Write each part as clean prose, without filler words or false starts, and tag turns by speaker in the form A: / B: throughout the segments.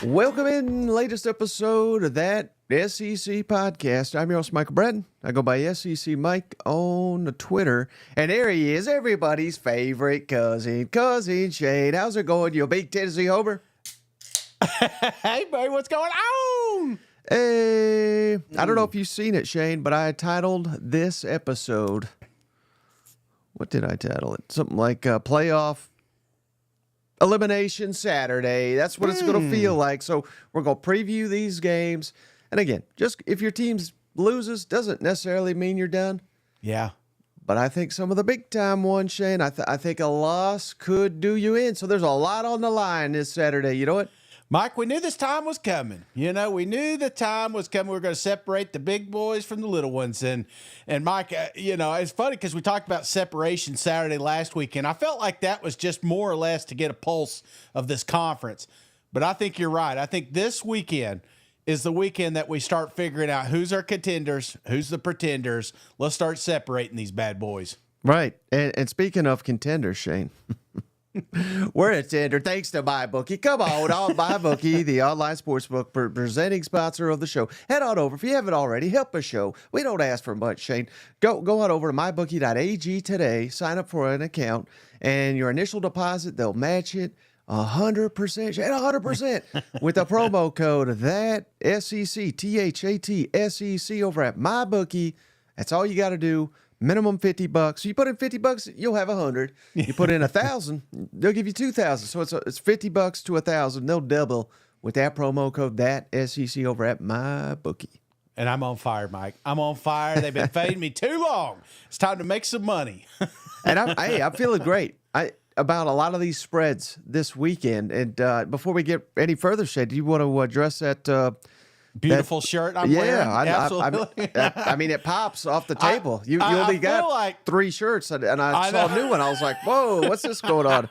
A: Welcome in latest episode of that SEC podcast. I'm your host, Michael Bratton. I go by SEC Mike on the Twitter. And there he is, everybody's favorite cousin Shane. How's it going, you big Tennessee homer?
B: Hey, buddy, what's going on?
A: Hey, I don't know if you've seen it, Shane, but I titled this episode, what did I title it? Something like Playoff Elimination Saturday. That's what it's going to feel like. So we're going to preview these games. And again, just if your team loses, doesn't necessarily mean you're done.
B: Yeah.
A: But I think some of the big time ones, Shane, I think a loss could do you in. So there's a lot on the line this Saturday. You know what?
B: Mike, we knew this time was coming. We knew the time was coming. We were going to separate the big boys from the little ones. And Mike, it's funny because we talked about separation Saturday last week, and I felt like that was just more or less to get a pulse of this conference. But I think you're right. I think this weekend is the weekend that we start figuring out who's our contenders, who's the pretenders. Let's start separating these bad boys.
A: Right. And speaking of contenders, Shane, we're a tender thanks to MyBookie. Come on, MyBookie, the online sportsbook presenting sponsor of the show. Head on over if you haven't already. Help us show. We don't ask for much, Shane. Go on over to mybookie.ag today. Sign up for an account, and your initial deposit, they'll match it 100%. Shane, 100% with the promo code that SEC THAT over at MyBookie. That's all you got to do. Minimum $50. You put in $50, you'll have 100. You put in 1,000, they'll give you 2,000. So it's $50 to 1,000. They'll double with that promo code that SEC over at MyBookie.
B: And I'm on fire, Mike. I'm on fire. They've been fading me too long. It's time to make some money.
A: And I'm feeling great. About a lot of these spreads this weekend. And before we get any further, Shane, do you want to address that?
B: Beautiful shirt I'm wearing. Absolutely.
A: I mean, it pops off the table. You only got like 3 shirts, and I saw a new one. I was like, whoa, what's this going on?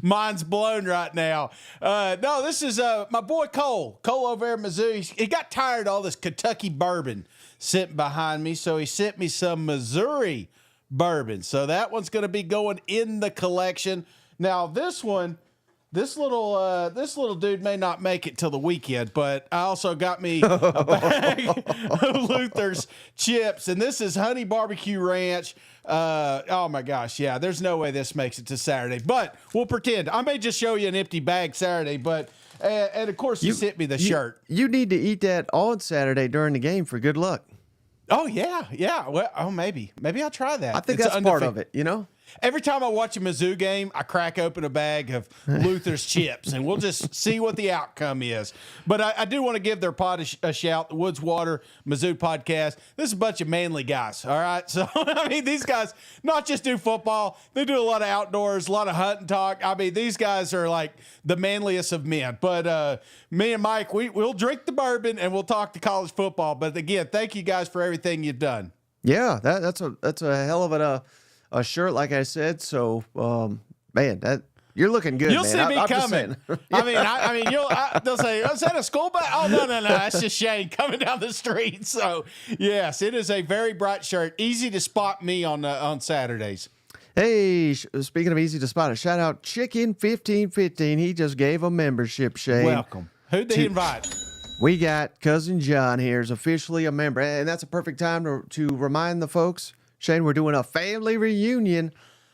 B: Mine's blown right now. No, this is my boy Cole. Cole over there in Mizzou. He got tired of all this Kentucky bourbon sitting behind me, so he sent me some Missouri bourbon. So that one's going to be going in the collection. Now, this little dude may not make it till the weekend, but I also got me a bag of Luther's chips, and this is Honey Barbecue Ranch. Oh my gosh, yeah, there's no way this makes it to Saturday, but we'll pretend. I may just show you an empty bag Saturday, but and of course you sent me the shirt.
A: You need to eat that on Saturday during the game for good luck.
B: Oh yeah. Well, maybe I'll try that.
A: I think that's part of it,
B: Every time I watch a Mizzou game, I crack open a bag of Luther's chips, and we'll just see what the outcome is. But I do want to give their pod a shout, the Woods Water Mizzou podcast. This is a bunch of manly guys, all right? So, I mean, these guys not just do football. They do a lot of outdoors, a lot of hunt and talk. I mean, these guys are like the manliest of men. But me and Mike, we'll drink the bourbon, and we'll talk to college football. But, again, thank you guys for everything you've done.
A: Yeah, that's a hell of a shirt, like I said. So, man, you're looking good.
B: You'll
A: man.
B: see me coming. I mean, they'll say, "Is that a school bag?" Oh no, that's just Shane coming down the street. So, yes, it is a very bright shirt. Easy to spot me on Saturdays.
A: Hey, speaking of easy to spot, a shout out Chicken 1515. He just gave a membership, Shane.
B: Welcome. Who'd they invite?
A: We got Cousin John here is officially a member, and that's a perfect time to remind the folks. Shane, we're doing a family reunion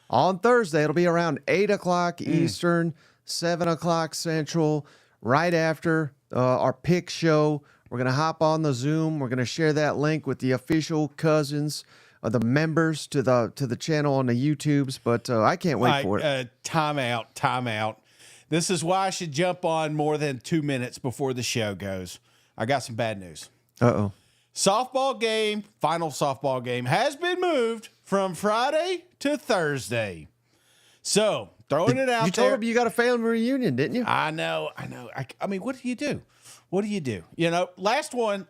A: on Thursday. It'll be around 8 o'clock Eastern, 7 o'clock Central, right after our pick show. We're going to hop on the Zoom. We're going to share that link with the official cousins, the members to the channel on the YouTubes. But I can't wait for it.
B: Time out. This is why I should jump on more than 2 minutes before the show goes. I got some bad news.
A: Uh-oh.
B: Final softball game has been moved from Friday to Thursday. So, throwing it out there.
A: You told him you got a family reunion, didn't you?
B: I know. I mean, what do you do? Last one,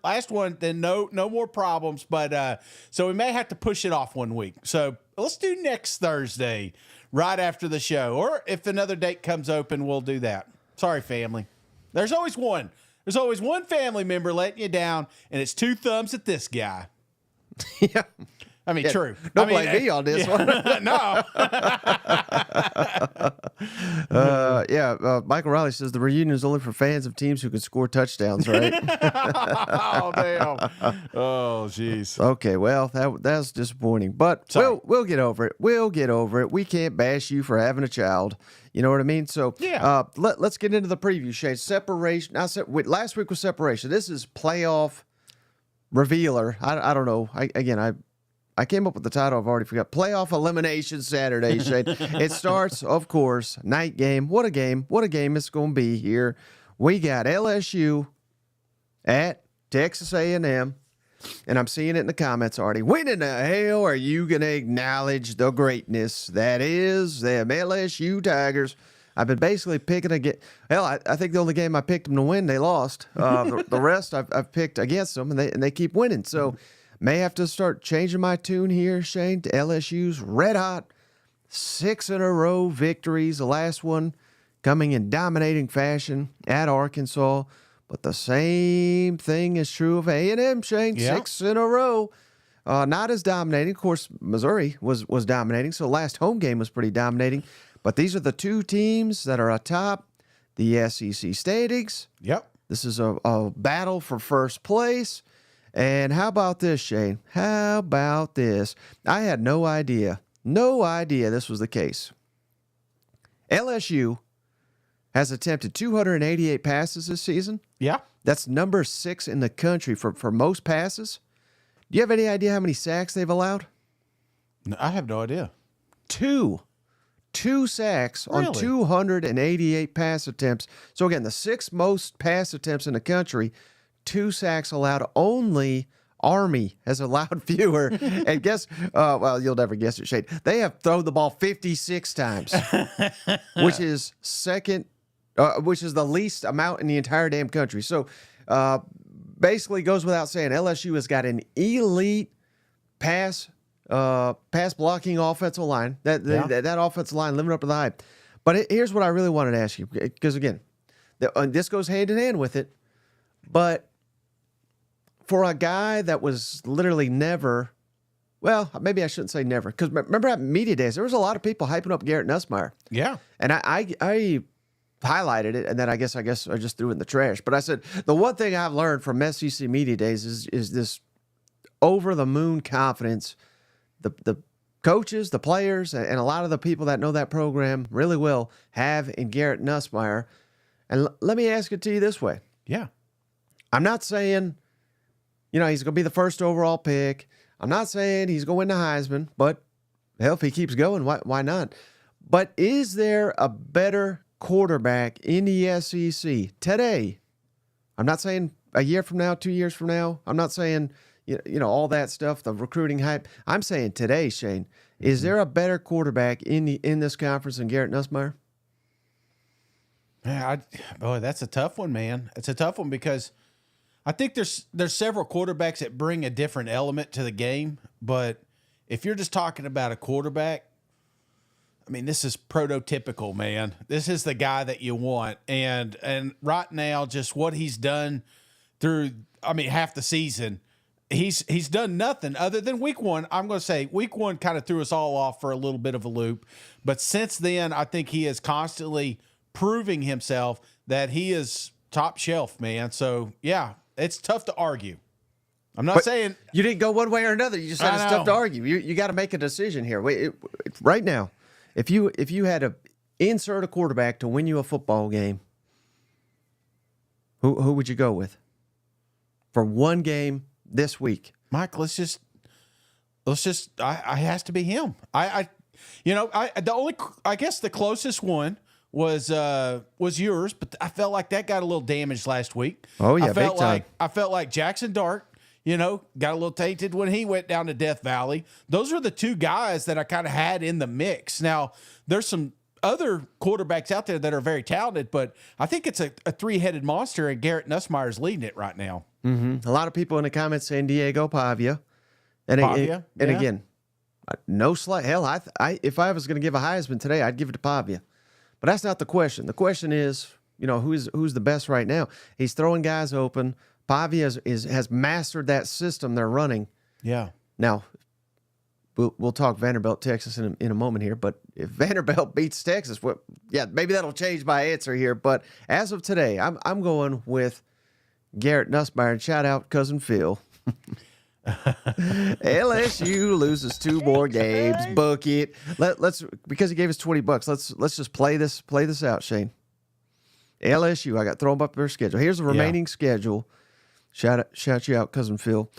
B: then no more problems. But so we may have to push it off 1 week. So let's do next Thursday, right after the show. Or if another date comes open, we'll do that. Sorry, family. There's always one. There's always one family member letting you down, and it's 2 thumbs at this guy.
A: Yeah.
B: I mean, true.
A: Don't blame me on this one.
B: No.
A: Michael Riley says the reunion is only for fans of teams who can score touchdowns, right?
B: Oh, damn. Oh, jeez.
A: Okay, well, that's disappointing, but we'll get over it. We'll get over it. We can't bash you for having a child. You know what I mean? So,
B: yeah.
A: Let's get into the preview, Shane. Separation. Last week was separation. This is playoff revealer. I don't know. I came up with the title. I've already forgot. Playoff Elimination Saturday, Shane. It starts, of course, night game. What a game. What a game it's going to be here. We got LSU at Texas A&M, and I'm seeing it in the comments already. When in the hell are you going to acknowledge the greatness that is them LSU Tigers? I've been basically picking against. Hell, I think the only game I picked them to win, they lost. The rest I've picked against them, and they keep winning. So may have to start changing my tune here, Shane, to LSU's red hot 6-in-a-row victories. The last one coming in dominating fashion at Arkansas. But the same thing is true of A&M, Shane.
B: Yeah.
A: 6 in a row. Not as dominating. Of course, Missouri was dominating, so last home game was pretty dominating. But these are the two teams that are atop the SEC standings.
B: Yep.
A: This is a battle for first place. And how about this, Shane? How about this? I had no idea this was the case. LSU has attempted 288 passes this season.
B: Yeah.
A: That's number 6 in the country for most passes. Do you have any idea how many sacks they've allowed?
B: No, I have no idea.
A: 2 sacks on 288 pass attempts. So again, the 6th most pass attempts in the country, 2 sacks allowed. Only Army has allowed fewer. And guess, well, you'll never guess it, Shane. They have thrown the ball 56 times, which is which is the least amount in the entire damn country. So basically goes without saying, LSU has got an elite pass blocking offensive line. That offensive line living up to the hype. But here's what I really wanted to ask you, because again, this goes hand in hand with it. But for a guy that was literally never, well, maybe I shouldn't say never, because remember at media days, there was a lot of people hyping up Garrett Nussmeier.
B: Yeah.
A: And I highlighted it, and then I guess I just threw it in the trash. But I said, the one thing I've learned from SEC media days is this over-the-moon confidence the coaches, the players, and a lot of the people that know that program really well have in Garrett Nussmeier. And let me ask it to you this way.
B: Yeah.
A: I'm not saying, he's going to be the first overall pick. I'm not saying he's going to win the Heisman, but hell, if he keeps going, why not? But is there a better quarterback in the SEC today? I'm not saying a year from now, 2 years from now. I'm not saying, all that stuff, the recruiting hype. I'm saying today, Shane, is there a better quarterback in this conference than Garrett Nussmeier?
B: Yeah, boy, that's a tough one, man. It's a tough one because I think there's several quarterbacks that bring a different element to the game. But if you're just talking about a quarterback, I mean, this is prototypical, man. This is the guy that you want. And right now, just what he's done through, half the season, he's done nothing other than week one. I'm going to say week one kind of threw us all off for a little bit of a loop. But since then, I think he is constantly proving himself that he is top shelf, man. So, yeah, it's tough to argue. I'm not saying
A: you didn't go one way or another. You just had stuff to argue. You got to make a decision here. Right now, if you had to insert a quarterback to win you a football game, who would you go with for one game this week?
B: Mike, let's just I has to be him. I guess the closest one was yours, but I felt like that got a little damaged last week.
A: Oh yeah, big time.
B: I felt like Jackson Dart, got a little tainted when he went down to Death Valley. Those are the two guys that I kind of had in the mix. Now, there's some other quarterbacks out there that are very talented, but I think it's a three-headed monster, and Garrett Nussmeier is leading it right now.
A: Mm-hmm. A lot of people in the comments saying Diego Pavia. And again, no slight. Hell, if I was going to give a Heisman today, I'd give it to Pavia. But that's not the question. The question is, who's the best right now? He's throwing guys open. Pavia has mastered that system they're running.
B: Yeah.
A: Now, we'll talk Vanderbilt, Texas in a moment here. But if Vanderbilt beats Texas, maybe that'll change my answer here. But as of today, I'm going with Garrett Nussmeier. Shout out cousin Phil. LSU loses 2 more games. Book it. Let's because he gave us $20. Let's just play this out, Shane. LSU. I got thrown up their schedule. Here's the remaining schedule. Shout you out, cousin Phil.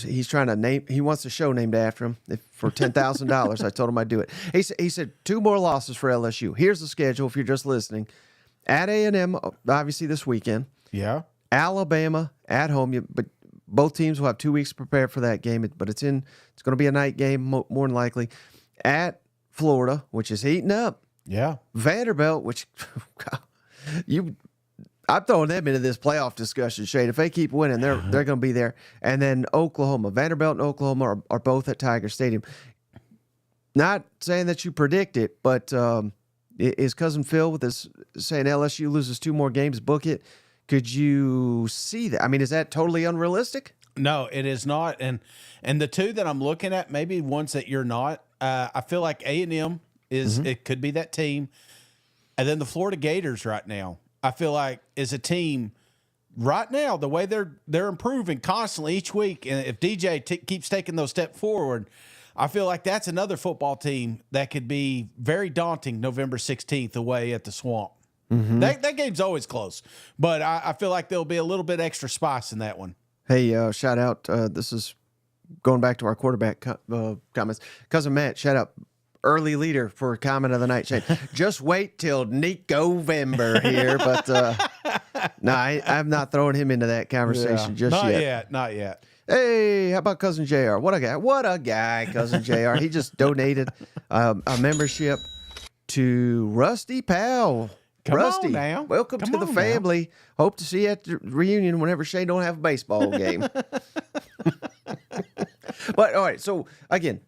A: He's trying to name. He wants a show named after him for $10,000. I told him I'd do it. He said 2 more losses for LSU. Here's the schedule. If you're just listening, at A&M, obviously this weekend.
B: Yeah.
A: Alabama at home. But both teams will have 2 weeks to prepare for that game. But it's going to be a night game more than likely. At Florida, which is heating up.
B: Yeah.
A: Vanderbilt, which I'm throwing them into this playoff discussion, Shane. If they keep winning, they're going to be there. And then Oklahoma. Vanderbilt and Oklahoma are both at Tiger Stadium. Not saying that you predict it, but is cousin Phil with this saying LSU loses 2 more games, book it? Could you see that? I mean, is that totally unrealistic?
B: No, it is not. And the 2 that I'm looking at, maybe ones that you're not. I feel like A&M is it could be that team. And then the Florida Gators right now, I feel like is a team right now, the way they're improving constantly each week. And if DJ keeps taking those steps forward, I feel like that's another football team that could be very daunting November 16th away at the Swamp. Mm-hmm. That game's always close, but I feel like there'll be a little bit extra spice in that one.
A: Hey, shout out. This is going back to our quarterback comments. Cousin Matt, shout out. Early leader for comment of the night, Shane. Just wait till November here, but no, I'm not throwing him into that conversation just yet.
B: Not yet.
A: Hey, how about cousin JR? What a guy, cousin JR. He just donated a membership to Rusty Powell.
B: Come
A: Rusty,
B: on now.
A: welcome to the family. Now. Hope to see you at the reunion whenever Shane don't have a baseball game. But all right, so again,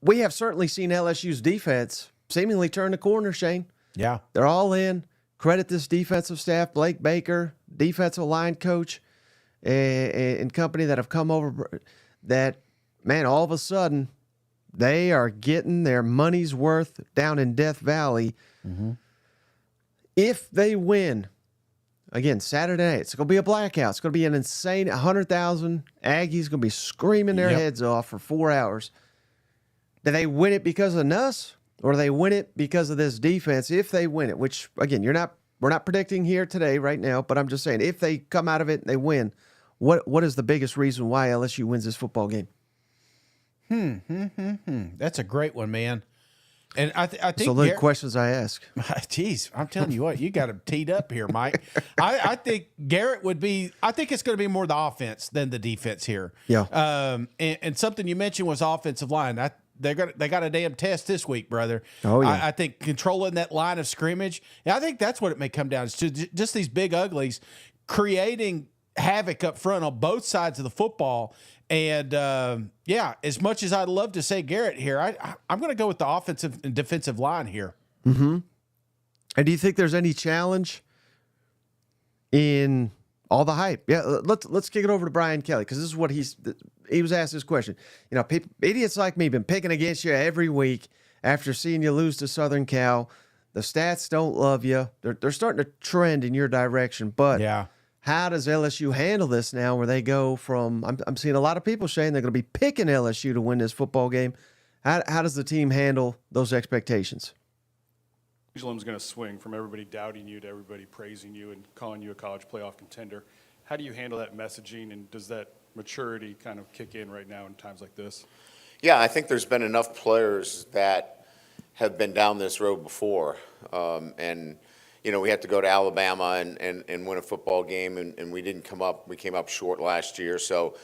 A: we have certainly seen LSU's defense seemingly turn the corner, Shane.
B: Yeah.
A: They're all in. Credit this defensive staff, Blake Baker, defensive line coach, and company that have come over that, man, all of a sudden they are getting their money's worth down in Death Valley. Mm-hmm. If they win, again, Saturday night, it's going to be a blackout. It's going to be an insane 100,000 Aggies going to be screaming their heads off for 4 hours. Do they win it because of us, or do they win it because of this defense? If they win it, which again, we're not predicting here today, right now, but I'm just saying, if they come out of it and they win, what is the biggest reason why LSU wins this football game?
B: That's a great one, man. And I think
A: so. The questions I ask.
B: Geez, I'm telling you what, you got them teed up here, Mike. I think Garrett would be. I think it's going to be more the offense than the defense here.
A: Yeah.
B: And something you mentioned was offensive line. They got a damn test this week, brother.
A: Oh yeah.
B: I think controlling that line of scrimmage. And I think that's what it may come down to. Just these big uglies creating havoc up front on both sides of the football. And, as much as I'd love to say Garrett here, I'm going to go with the offensive and defensive line here.
A: Mm-hmm. And do you think there's any challenge in all the hype? Yeah, let's kick it over to Brian Kelly, because this is what he was asked this question. You know, idiots like me been picking against you every week after seeing you lose to Southern Cal. The stats don't love you. They're starting to trend in your direction, but
B: yeah.
A: How does LSU handle this now where they go from, I'm seeing a lot of people saying they're going to be picking LSU to win this football game. How does the team handle those expectations?
C: Pendulum's going to swing from everybody doubting you to everybody praising you and calling you a college playoff contender. How do you handle that messaging, and does that maturity kind of kick in right now in times like this?
D: Yeah, I think there's been enough players that have been down this road before. And you know, we had to go to Alabama and win a football game, and we didn't come up. We came up short last year. So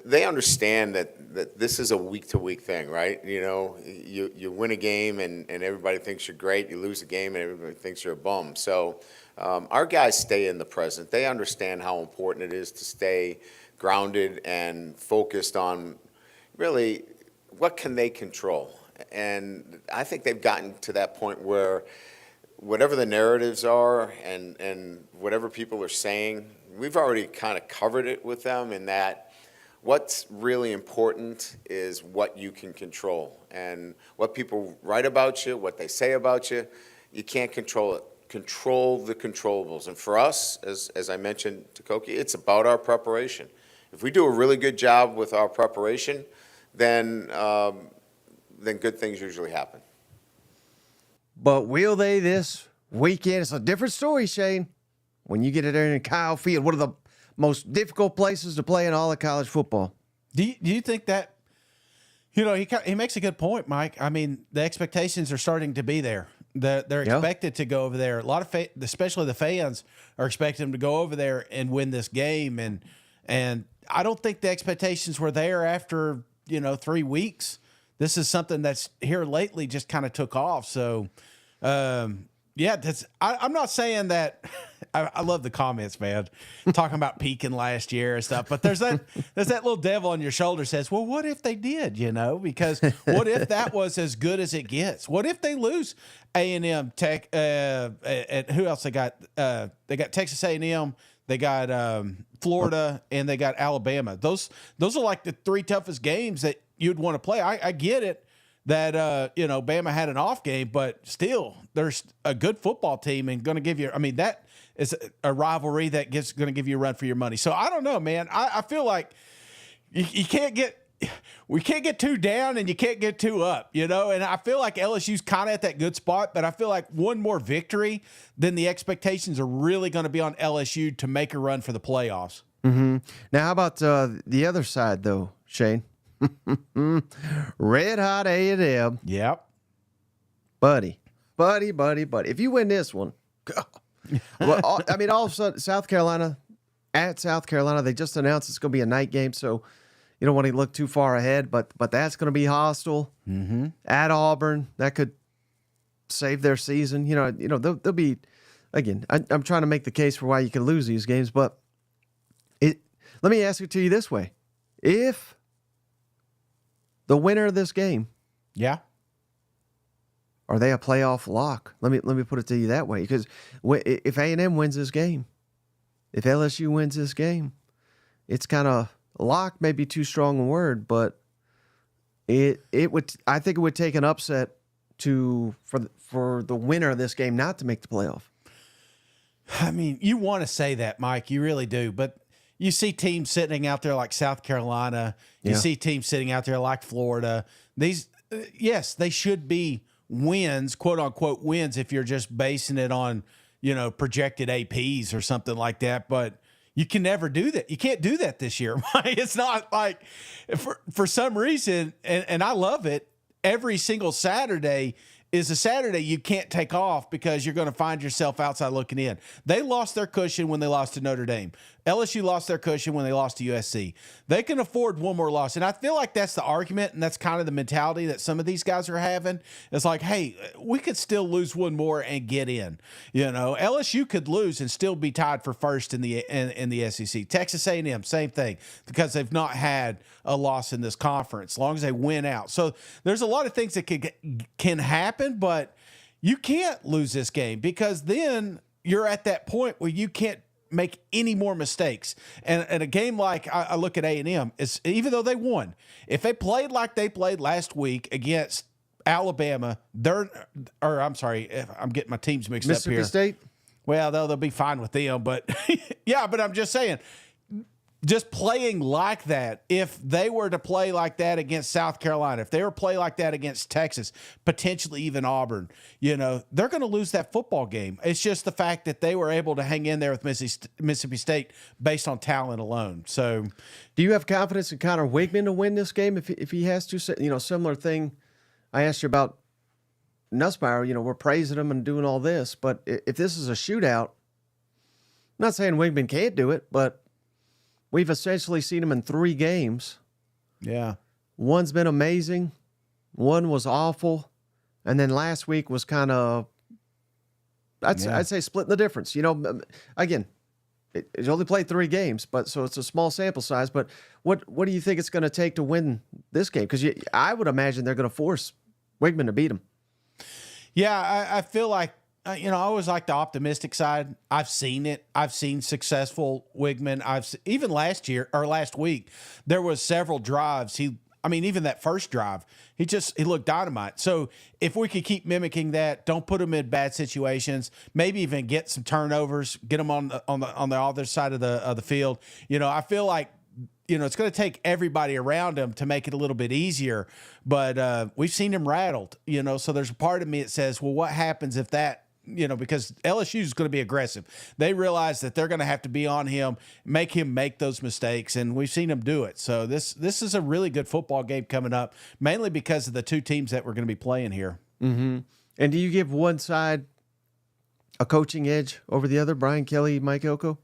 D: they understand that this is a week-to-week thing, right? You know, you win a game, and everybody thinks you're great. You lose a game, and everybody thinks you're a bum. So our guys stay in the present. They understand how important it is to stay grounded and focused on really what can they control. And I think they've gotten to that point where whatever the narratives are and whatever people are saying, we've already kind of covered it with them in that what's really important is what you can control. And what people write about you, what they say about you, you can't control it. Control the controllables. And for us, as I mentioned to Koki, it's about our preparation. If we do a really good job with our preparation, then good things usually happen.
A: But will they this weekend? It's a different story, Shane. When you get it there in Kyle Field, one of the most difficult places to play in all of college football.
B: Do you think that, he makes a good point, Mike. I mean, the expectations are starting to be there. They're expected to go over there. A lot of especially the fans are expecting them to go over there and win this game. And I don't think the expectations were there after, 3 weeks. This is something that's here lately just kind of took off. So, I'm not saying that. I love the comments, man, talking about peaking last year and stuff. But there's that little devil on your shoulder says, well, what if they did, because what if that was as good as it gets? What if they lose A&M Tech, and who else they got? They got Texas A&M, they got Florida, and they got Alabama. Those are like the 3 toughest games that you'd want to play. I get it that, Bama had an off game, but still there's a good football team and going to give you, that is a rivalry that going to give you a run for your money. So I don't know, man. I feel like we can't get too down and you can't get too up, and I feel like LSU's kind of at that good spot, but I feel like one more victory, then the expectations are really going to be on LSU to make a run for the playoffs.
A: Mm-hmm. Now, how about the other side, though, Shane? Red hot A&M.
B: Yep.
A: Buddy. If you win this one, well, all of a sudden, South Carolina, they just announced it's going to be a night game, so you don't want to look too far ahead, but that's going to be hostile.
B: Mm-hmm.
A: At Auburn. That could save their season. They'll be, again, I'm trying to make the case for why you can lose these games, but let me ask it to you this way. If the winner of this game, are they a playoff lock? Let me put it to you that way, because if A&M wins this game, if LSU wins this game, it's kind of lock, maybe too strong a word, but I think it would take an upset for the winner of this game not to make the playoff.
B: You want to say that, Mike, you really do, but you see teams sitting out there like South Carolina. You see teams sitting out there like Florida. These, yes, they should be wins, quote unquote wins, if you're just basing it on, projected APs or something like that. But you can never do that. You can't do that this year. It's not like for some reason, and I love it, every single Saturday is a Saturday you can't take off because you're going to find yourself outside looking in. They lost their cushion when they lost to Notre Dame. LSU lost their cushion when they lost to USC. They can afford one more loss. And I feel like that's the argument, and that's kind of the mentality that some of these guys are having. It's like, hey, we could still lose one more and get in. LSU could lose and still be tied for first in the SEC. Texas A&M, same thing, because they've not had a loss in this conference, as long as they win out. So there's a lot of things that can happen, but you can't lose this game, because then you're at that point where you can't make any more mistakes. And a game like I look at A&M, is even though they won, if they played like they played last week against Alabama, I'm getting my teams mixed up here.
A: Mississippi State?
B: Well, they'll be fine with them, but but I'm just saying, just playing like that, if they were to play like that against South Carolina, if they were to play like that against Texas, potentially even Auburn, they're going to lose that football game. It's just the fact that they were able to hang in there with Mississippi State based on talent alone. So,
A: do you have confidence in Connor Wigman to win this game if he has to? Similar thing I asked you about Nussbauer. We're praising him and doing all this, but if this is a shootout, I'm not saying Wigman can't do it, but we've essentially seen him in 3 games.
B: Yeah.
A: One's been amazing. One was awful. And then last week was kind of, I'd say splitting the difference. Again, he's only played 3 games, so it's a small sample size. But what do you think it's going to take to win this game? Because I would imagine they're going to force Wigman to beat him.
B: Yeah, I feel like I always like the optimistic side. I've seen it. I've seen successful Wigman. Even last week, there was several drives. Even that first drive, he looked dynamite. So if we could keep mimicking that, don't put him in bad situations, maybe even get some turnovers, get them on the other side of the field. I feel like, it's going to take everybody around him to make it a little bit easier, but we've seen him rattled, so there's a part of me that says, well, what happens if that, because LSU is going to be aggressive. They realize that they're going to have to be on him make those mistakes, and we've seen him do it. So this is a really good football game coming up, mainly because of the two teams that we're going to be playing here.
A: Mm-hmm. And do you give one side a coaching edge over the other, Brian Kelly, Mike Elko?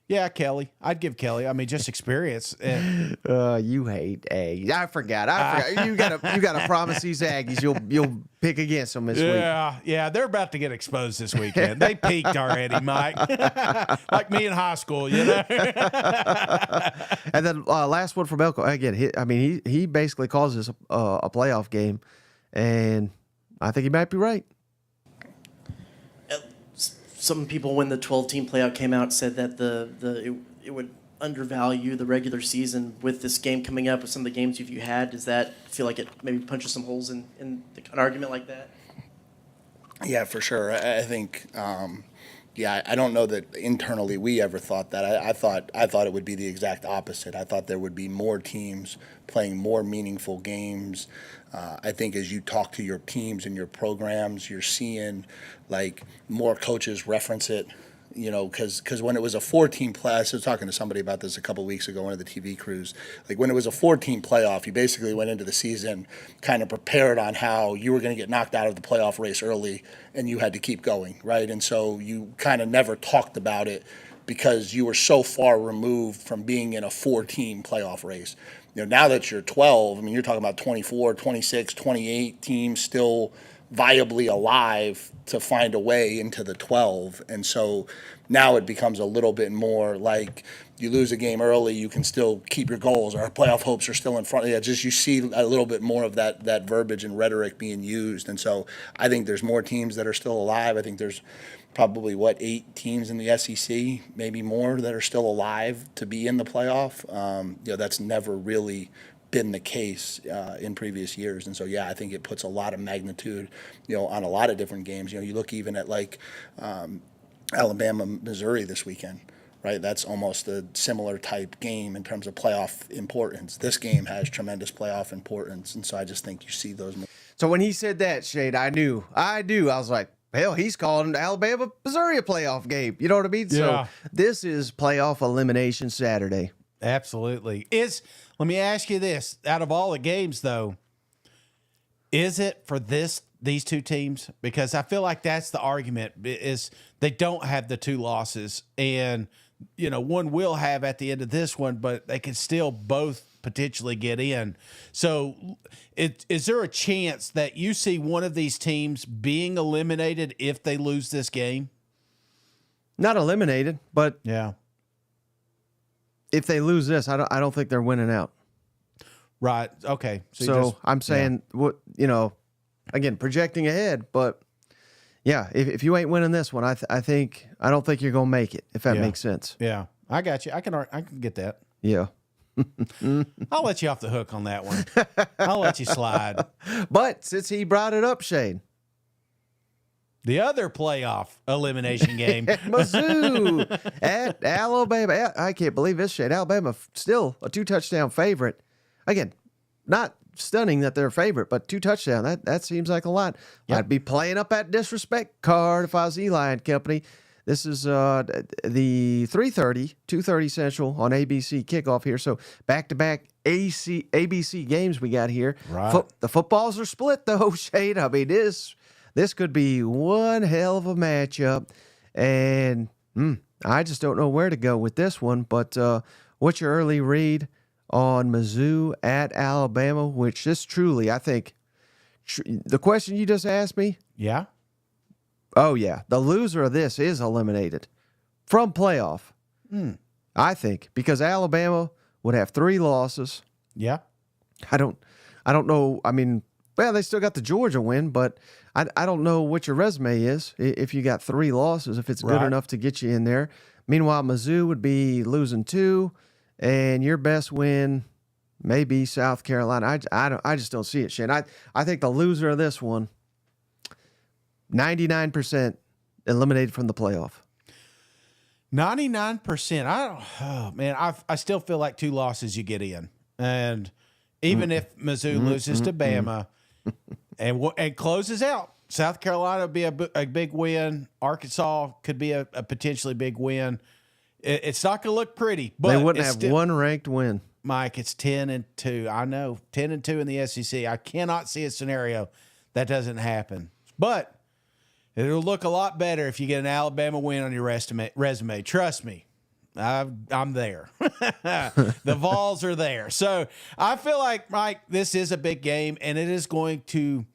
B: Yeah, Kelly. I'd give Kelly. Just experience.
A: You hate Aggies. I forgot. You gotta promise these Aggies you'll pick against them this week.
B: Yeah. They're about to get exposed this weekend. They peaked already, Mike. Like me in high school, And
A: then last one from Elko. Again, he basically calls this a playoff game, and I think he might be right.
E: Some people, when the 12-team playout came out, said that it would undervalue the regular season. With this game coming up, with some of the games you had, does that feel like it maybe punches some holes in an argument like that?
F: Yeah, for sure. I think, I don't know that internally we ever thought that. I thought it would be the exact opposite. I thought there would be more teams playing more meaningful games. I think as you talk to your teams and your programs, you're seeing like more coaches reference it, because when it was a 4-team play, I was talking to somebody about this a couple of weeks ago, one of the TV crews. Like when it was a 4-team playoff, you basically went into the season kind of prepared on how you were going to get knocked out of the playoff race early and you had to keep going, right? And so you kind of never talked about it because you were so far removed from being in a 4-team playoff race. Now that you're 12, you're talking about 24, 26, 28 teams still viably alive to find a way into the 12. And so now it becomes a little bit more like you lose a game early, you can still keep your goals. Our playoff hopes are still in front of you. Just you see a little bit more of that verbiage and rhetoric being used. And so I think there's more teams that are still alive. I think there's probably, 8 teams in the SEC, maybe more, that are still alive to be in the playoff. That's never really been the case in previous years. And so, I think it puts a lot of magnitude, on a lot of different games. You look even at Alabama, Missouri this weekend, right? That's almost a similar type game in terms of playoff importance. This game has tremendous playoff importance. And so I just think you see those.
A: So when he said that, Shade, I knew. I was like, hell, he's calling Alabama, Missouri a playoff game. You know what I mean?
B: Yeah.
A: So this is playoff elimination Saturday.
B: Absolutely. Let me ask you this. Out of all the games, though, is it for these two teams? Because I feel like that's the argument, is they don't have the 2 losses. And, one will have at the end of this one, but they can still both potentially get in. So is there a chance that you see one of these teams being eliminated if they lose this game?
A: Not eliminated, but
B: yeah.
A: If they lose this, I don't think they're winning out.
B: Right. Okay.
A: So I'm saying, again, projecting ahead, but if you ain't winning this one, I don't think you're gonna make it. If that makes sense.
B: Yeah, I got you. I can get that.
A: Yeah.
B: I'll let you off the hook on that one. I'll let you slide.
A: But since he brought it up, Shane,
B: the other playoff elimination game,
A: Mizzou at Alabama. I can't believe this shit. Alabama still a 2-touchdown favorite. Again, not stunning that they're a favorite, but 2 touchdowns. That seems like a lot. Yep. I'd be playing up that disrespect card if I was Eli and company. This is the 2:30 Central on ABC kickoff here. So back-to-back ABC games we got here.
B: Right.
A: The footballs are split though, Shade. This could be one hell of a matchup, and I just don't know where to go with this one. But what's your early read on Mizzou at Alabama? Which this truly, I think, the question you just asked me.
B: Yeah.
A: Oh yeah, the loser of this is eliminated from playoff. I think because Alabama would have 3 losses.
B: Yeah.
A: I don't know. Well, they still got the Georgia win, but I don't know what your resume is if you got 3 losses, if it's good
B: Right.
A: enough to get you in there. Meanwhile, Mizzou would be losing 2, and your best win may be South Carolina. I just don't see it, Shane. I think the loser of this one, 99% eliminated from the playoff.
B: 99%. I still feel like 2 losses you get in. And even if Mizzou loses to Bama and closes out, South Carolina would be a big win. Arkansas could be a potentially big win. It's not going to look pretty, but
A: They wouldn't
B: it's
A: have
B: still,
A: one ranked win.
B: Mike, it's 10-2. I know, 10-2 in the SEC. I cannot see a scenario that doesn't happen. But it'll look a lot better if you get an Alabama win on your resume. Trust me, I'm there. The Vols are there. So I feel like, Mike, this is a big game, and it is going to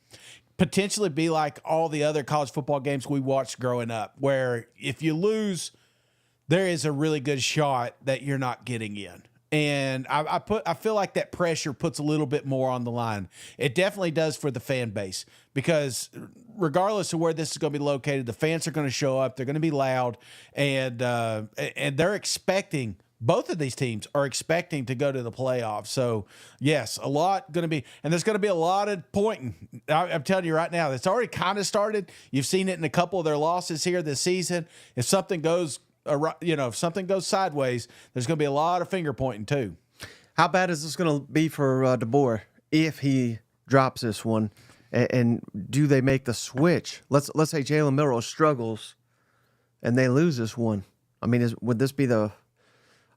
B: potentially be like all the other college football games we watched growing up, where if you lose, there is a really good shot that you're not getting in. And I feel like that pressure puts a little bit more on the line. It definitely does for the fan base, because regardless of where this is going to be located, the fans are going to show up. They're going to be loud, and they're expecting. Both of these teams are expecting to go to the playoffs. So yes, a lot going to be, and there's going to be a lot of pointing. I'm telling you right now, it's already kind of started. You've seen it in a couple of their losses here this season. If something goes sideways, there's going to be a lot of finger pointing too.
A: How bad is this going to be for DeBoer if he drops this one? And do they make the switch? Let's say Jalen Milroe struggles and they lose this one. I mean, would this be the?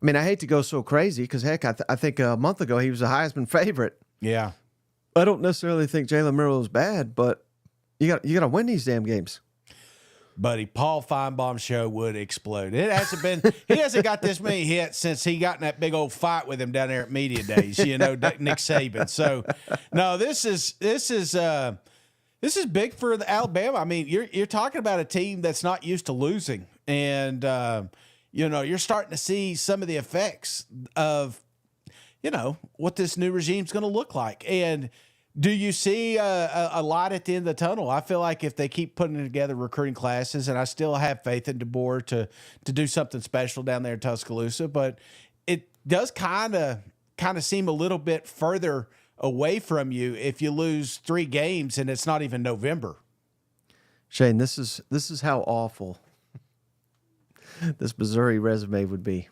A: I mean, I hate to go so crazy because heck, I think a month ago he was a Heisman favorite.
B: Yeah,
A: I don't necessarily think Jalen Milroe is bad, but you got to win these damn games.
B: buddy, Paul Feinbaum's show would explode. He hasn't got this many hits since he got in that big old fight with him down there at Media Days, Nick Saban. So, no, this is big for the Alabama. I mean, you're talking about a team that's not used to losing, and you're starting to see some of the effects of what this new regime's going to look like. And do you see a light at the end of the tunnel? I feel like if they keep putting together recruiting classes, and I still have faith in DeBoer to do something special down there in Tuscaloosa, but it does kind of seem a little bit further away from you if you lose 3 games and it's not even November.
A: Shane, this is how awful this Missouri resume would be.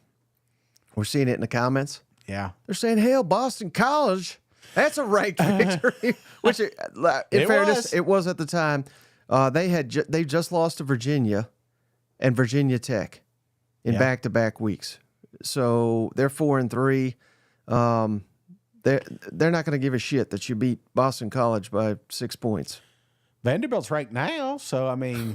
A: We're seeing it in the comments.
B: Yeah.
A: They're saying, hell, Boston College, that's a ranked victory. Which, in fairness, it was at the time. They just lost to Virginia and Virginia Tech in back-to-back weeks. So they're 4-3. They're not going to give a shit that you beat Boston College by 6 points.
B: Vanderbilt's ranked now, so I mean,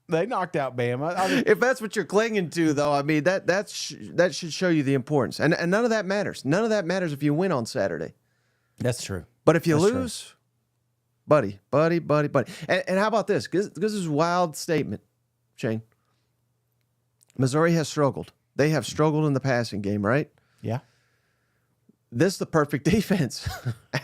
B: they knocked out Bama.
A: If that's what you're clinging to, though, I mean that should show you the importance. And none of that matters. None of that matters if you win on Saturday.
B: That's true.
A: But if you lose, buddy. And how about this? This is a wild statement, Shane. Missouri has struggled. They have struggled in the passing game, right?
B: Yeah.
A: This is the perfect defense.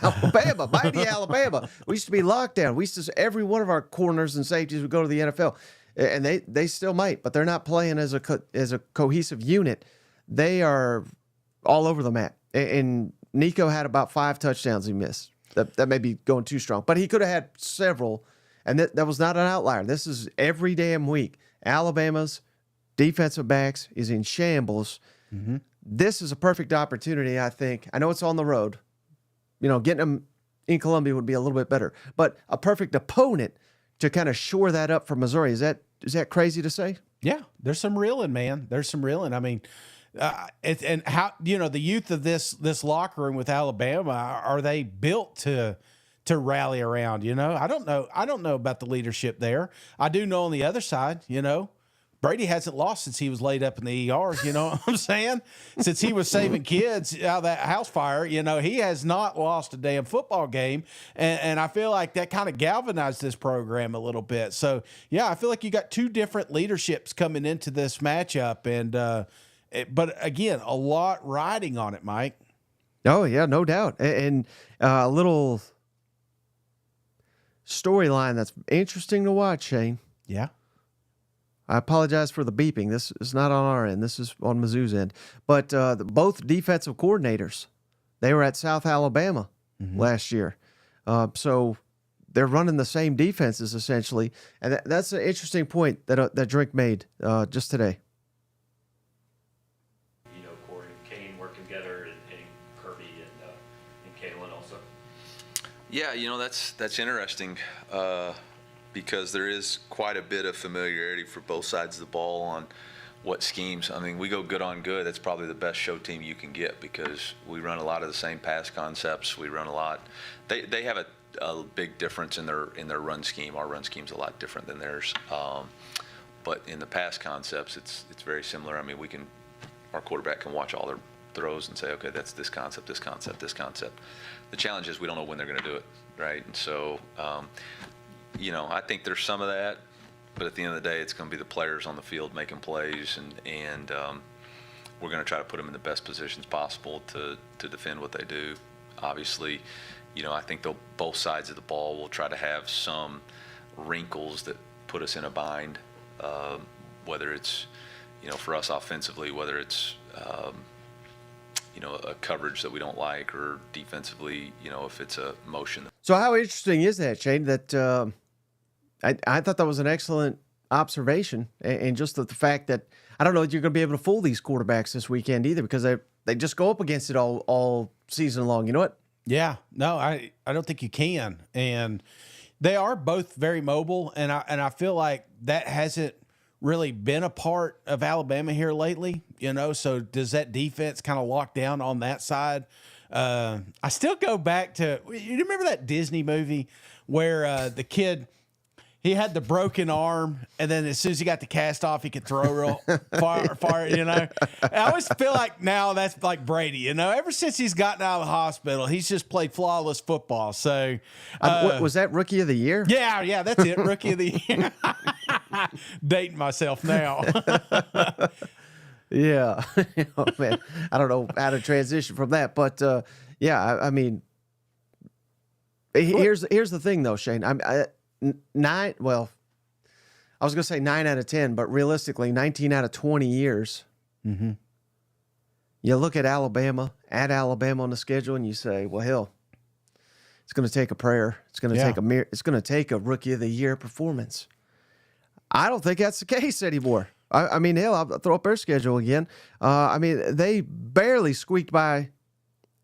A: Alabama, mighty Alabama. We used to be locked down. We used to, every one of our corners and safeties would go to the NFL. And they still might, but they're not playing as a cohesive unit. They are all over the map. And Nico had about 5 touchdowns he missed. That may be going too strong, but he could have had several, and that was not an outlier. This is every damn week. Alabama's defensive backs is in shambles. Mm-hmm. This is a perfect opportunity, I think. I know it's on the road. Getting them in Columbia would be a little bit better, but a perfect opponent to kind of shore that up for Missouri. Is that crazy to say?
B: Yeah, there's some reeling, man. There's some reeling. I mean, and how the youth of this locker room with Alabama, are they built to rally around? I don't know about the leadership there. I do know on the other side, Brady hasn't lost since he was laid up in the ER. You know what I'm saying? Since he was saving kids out of that house fire, he has not lost a damn football game. And I feel like that kind of galvanized this program a little bit. So, yeah, I feel like you got 2 different leaderships coming into this matchup. And but, again, a lot riding on it, Mike.
A: Oh, yeah, no doubt. And a little storyline that's interesting to watch, Shane.
B: Yeah.
A: I apologize for the beeping. This is not on our end. This is on Mizzou's end. But both defensive coordinators, they were at South Alabama last year. So they're running the same defenses essentially. And that's an interesting point that Drink made just today.
G: You know, Corey and Kane working together, and Kirby and Kalen also.
H: Yeah, you know, that's interesting because there is quite a bit of familiarity for both sides of the ball on what schemes. I mean, we go good on good. That's probably the best show team you can get because we run a lot of the same pass concepts. We run a lot. They have a big difference in their run scheme. Our run scheme's a lot different than theirs. But in the pass concepts, it's very similar. I mean, our quarterback can watch all their throws and say, okay, that's this concept, this concept, this concept. The challenge is we don't know when they're going to do it, right? And so, you know, I think there's some of that, but at the end of the day, it's going to be the players on the field making plays, and we're going to try to put them in the best positions possible to defend what they do. Obviously, you know, I think both sides of the ball will try to have some wrinkles that put us in a bind, whether it's, you know, for us offensively, whether it's, you know, a coverage that we don't like, or defensively, you know, if it's a motion.
A: So how interesting is that, Shane, that I thought that was an excellent observation, and just the fact that I don't know that you're going to be able to fool these quarterbacks this weekend either, because they just go up against it all season long. You know what?
B: Yeah, no, I don't think you can. And they are both very mobile, and I feel like that hasn't really been a part of Alabama here lately, you know. So does that defense kind of lock down on that side? I still go back to, you remember that Disney movie where the kid, he had the broken arm, and then as soon as he got the cast off, he could throw real far, you know? I always feel like now that's like Brady, you know? Ever since he's gotten out of the hospital, he's just played flawless football. So,
A: was that Rookie of the Year?
B: Yeah, that's it. Rookie of the Year. Dating myself now.
A: Yeah. Oh, man, I don't know how to transition from that, but yeah, I mean, here's the thing though, Shane. I was going to say 9 out of 10, but realistically 19 out of 20 years. Mm-hmm. You look at Alabama on the schedule, and you say, well, hell, it's going to take a prayer. It's going to take a Rookie of the Year performance. I don't think that's the case anymore. I mean, hell, I'll throw up their schedule again. I mean, they barely squeaked by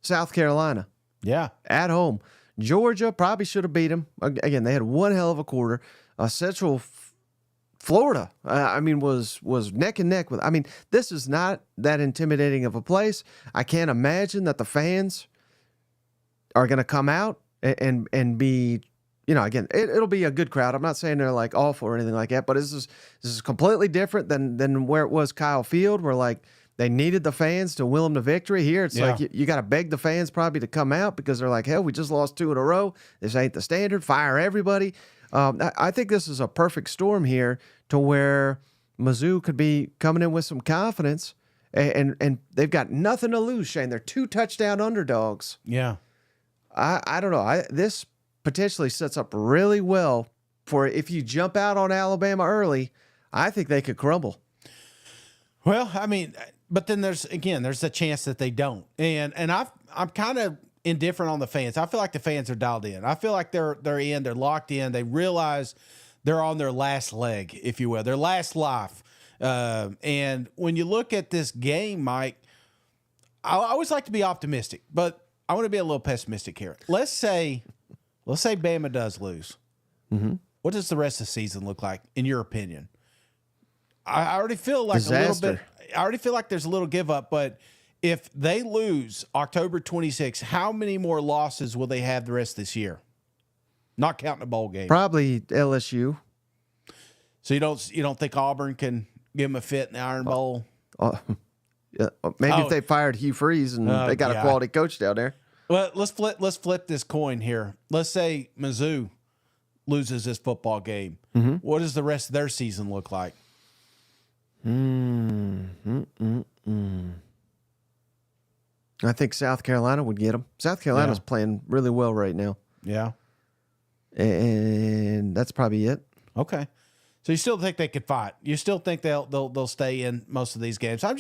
A: South Carolina.
B: Yeah.
A: At home. Georgia probably should have beat them. Again, they had one hell of a quarter. Central Florida, I mean, was neck and neck with. I mean, this is not that intimidating of a place. I can't imagine that the fans are going to come out and be, you know, again, it'll be a good crowd. I'm not saying they're like awful or anything like that, but this is completely different than where it was Kyle Field, where like they needed the fans to will them to victory. Here, it's like you got to beg the fans probably to come out because they're like, hell, we just lost 2 in a row. This ain't the standard. Fire everybody. I think this is a perfect storm here to where Mizzou could be coming in with some confidence, and they've got nothing to lose, Shane. They're 2 touchdown underdogs.
B: Yeah.
A: I don't know. This potentially sets up really well for if you jump out on Alabama early, I think they could crumble.
B: Well, I mean, but then there's a chance that they don't. And I'm kind of indifferent on the fans. I feel like the fans are dialed in. I feel like they're locked in. They realize they're on their last leg, if you will, their last life. And when you look at this game, Mike, I always like to be optimistic, but I want to be a little pessimistic here. Let's say Bama does lose. Mm-hmm. What does the rest of the season look like, in your opinion? I already feel like
A: disaster.
B: A little bit. I already feel like there's a little give up, but if they lose October 26th, how many more losses will they have the rest of this year? Not counting the bowl game.
A: Probably LSU.
B: So you don't think Auburn can give them a fit in the Iron Bowl?
A: Yeah, maybe if they fired Hugh Freeze and they got a quality coach down there.
B: Well, let's flip this coin here. Let's say Mizzou loses this football game. Mm-hmm. What does the rest of their season look like?
A: I think South Carolina would get them. South Carolina's playing really well right now.
B: Yeah.
A: and that's probably it.
B: Okay. So you still think they could fight? You still think they'll stay in most of these games? I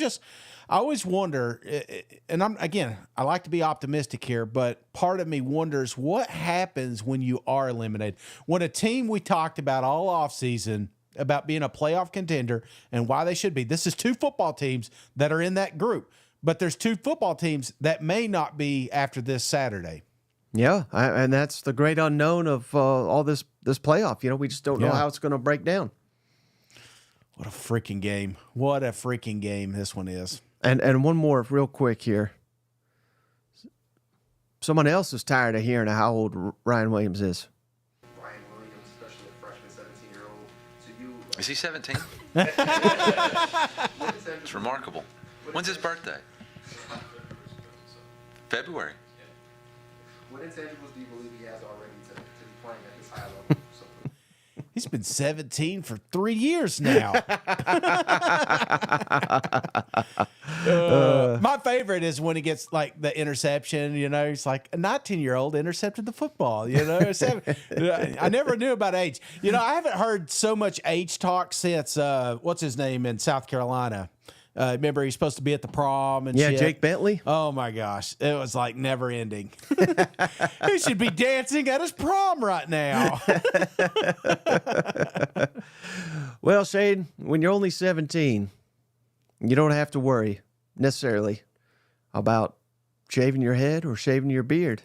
B: always wonder, and I like to be optimistic here, but part of me wonders what happens when you are eliminated. When a team we talked about all offseason about being a playoff contender and why they should be. This is 2 football teams that are in that group, but there's 2 football teams that may not be after this Saturday.
A: Yeah, and that's the great unknown of all this playoff. We just don't know
B: Yeah.
A: how it's going to break down.
B: What a freaking game. What a freaking game this one is.
A: And one more real quick here. Someone else is tired of hearing how old Ryan Williams is.
I: Ryan Williams, especially a freshman, 17-year-old. So you,
H: Is he 17?
I: what is
H: It's remarkable. When's his birthday? February.
I: what intangibles do you believe he has already to be playing at this high level? So,
B: He's been 17 for 3 years now. My favorite is when he gets like the interception, he's like a 19-year-old intercepted the football, I never knew about age. I haven't heard so much age talk since, what's his name in South Carolina? Remember, he's supposed to be at the prom and shit.
A: Jake Bentley.
B: Oh my gosh, it was like never ending. He should be dancing at his prom right now.
A: Well, Shane, when you're only 17, you don't have to worry necessarily about shaving your head or shaving your beard.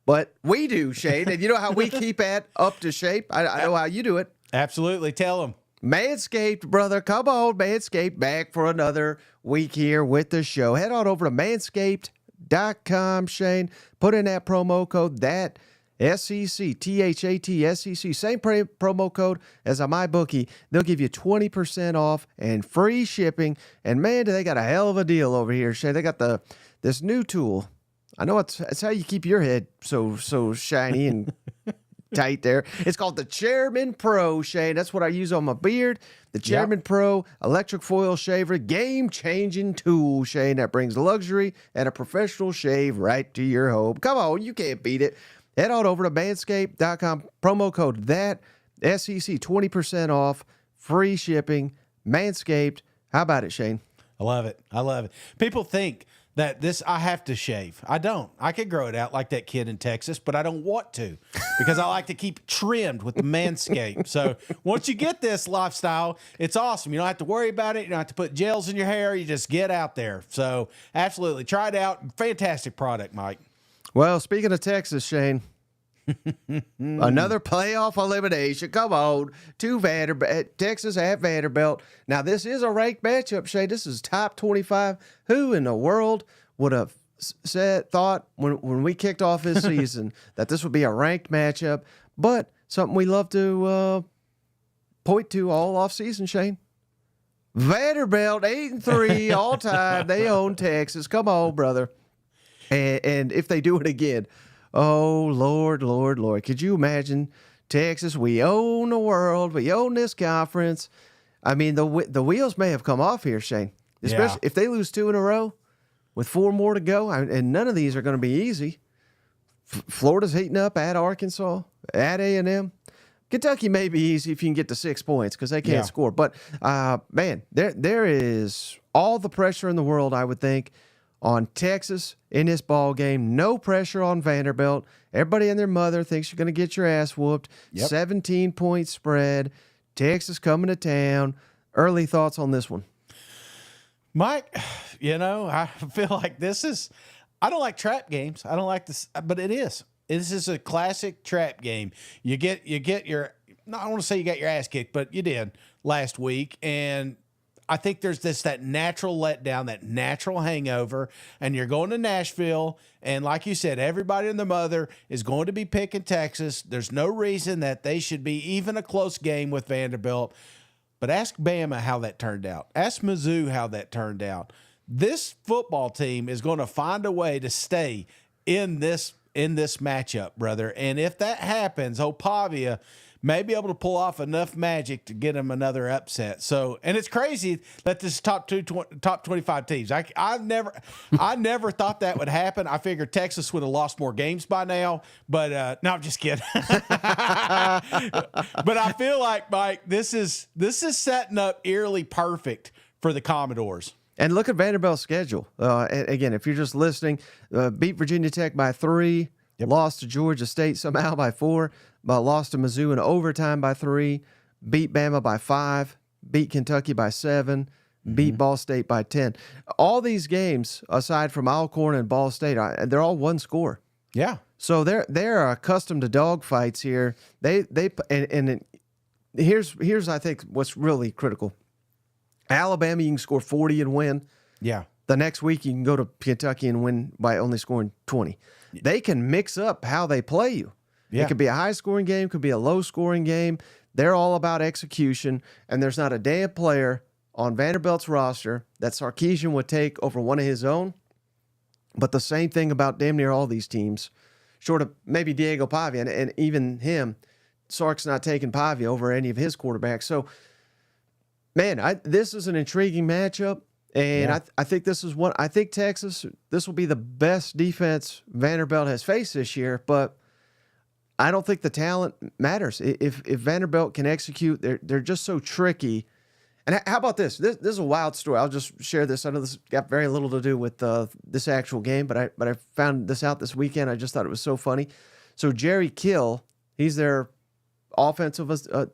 A: But we do, Shane, and you know how we keep that up to shape? I know how you do it.
B: Absolutely, tell him.
A: Manscaped, brother. Come on, Manscaped. Back for another week here with the show. Head on over to manscaped.com, Shane. Put in that promo code, that SEC, THAT SEC. Same promo code as on MyBookie. They'll give you 20% off and free shipping. And man, do they got a hell of a deal over here, Shane. They got this new tool. I know it's how you keep your head so shiny and tight there. It's called the Chairman Pro, Shane. That's what I use on my beard. The Chairman Pro electric foil shaver, game-changing tool, Shane, that brings luxury and a professional shave right to your home. Come on, you can't beat it. Head on over to manscaped.com, promo code that SEC, 20% off, free shipping, Manscaped. How about it, Shane?
B: I love it. I love it. People think that I have to shave. I don't. I could grow it out like that kid in Texas, but I don't want to because I like to keep trimmed with the Manscaped. So once you get this lifestyle, it's awesome. You don't have to worry about it. You don't have to put gels in your hair. You just get out there. So absolutely. Try it out. Fantastic product, Mike.
A: Well, speaking of Texas, Shane, another playoff elimination. Come on, to Vanderbilt, Texas at Vanderbilt. Now, this is a ranked matchup, Shane. This is top 25. Who in the world would have thought when we kicked off this season that this would be a ranked matchup? But something we love to point to all off season, Shane. Vanderbilt 8-3 all time. They own Texas. Come on, brother. And if they do it again, oh, Lord, Lord, Lord. Could you imagine Texas? We own the world. We own this conference. I mean, the wheels may have come off here, Shane. Especially if they lose 2 in a row with 4 more to go. And none of these are going to be easy. Florida's heating up at Arkansas, at A&M. Kentucky may be easy if you can get to 6 points because they can't score. But, man, there is all the pressure in the world, I would think, on Texas in this ball game. No pressure on Vanderbilt. Everybody and their mother thinks you're going to get your ass whooped. 17-point spread. Texas coming to town. Early thoughts on this one?
B: Mike, I feel like I don't like trap games. I don't like this, but it is. This is a classic trap game. You get your, no, I don't want to say you got your ass kicked, but you did last week. And I think there's that natural letdown, that natural hangover, and you're going to Nashville, and like you said, everybody and their mother is going to be picking Texas. There's no reason that they should be even a close game with Vanderbilt. But ask Bama how that turned out. Ask Mizzou how that turned out. This football team is going to find a way to stay in this matchup, brother. And if that happens, Pavia may be able to pull off enough magic to get them another upset. So, and it's crazy that this is top 25 teams. I never thought that would happen. I figured Texas would have lost more games by now, but no, I'm just kidding. But I feel like, Mike, this is setting up eerily perfect for the Commodores.
A: And look at Vanderbilt's schedule. Again, if you're just listening, beat Virginia Tech by 3, lost to Georgia State somehow by 4, but lost to Mizzou in overtime by 3, beat Bama by 5, beat Kentucky by 7, beat Ball State by 10. All these games, aside from Alcorn and Ball State, they're all one score.
B: Yeah.
A: So they're accustomed to dogfights here. Here's I think what's really critical. Alabama, you can score 40 and win.
B: Yeah.
A: The next week, you can go to Kentucky and win by only scoring 20. They can mix up how they play you.
B: Yeah.
A: It could be a high-scoring game, could be a low-scoring game. They're all about execution, and there's not a damn player on Vanderbilt's roster that Sarkisian would take over one of his own. But the same thing about damn near all these teams, short of maybe Diego Pavia, and even him, Sark's not taking Pavia over any of his quarterbacks. So, man, this is an intriguing matchup. And I think this is I think Texas, this will be the best defense Vanderbilt has faced this year, but I don't think the talent matters. If Vanderbilt can execute, they're just so tricky. And how about this? This is a wild story. I'll just share this. I know this got very little to do with this actual game, but I found this out this weekend. I just thought it was so funny. So Jerry Kill, he's their offensive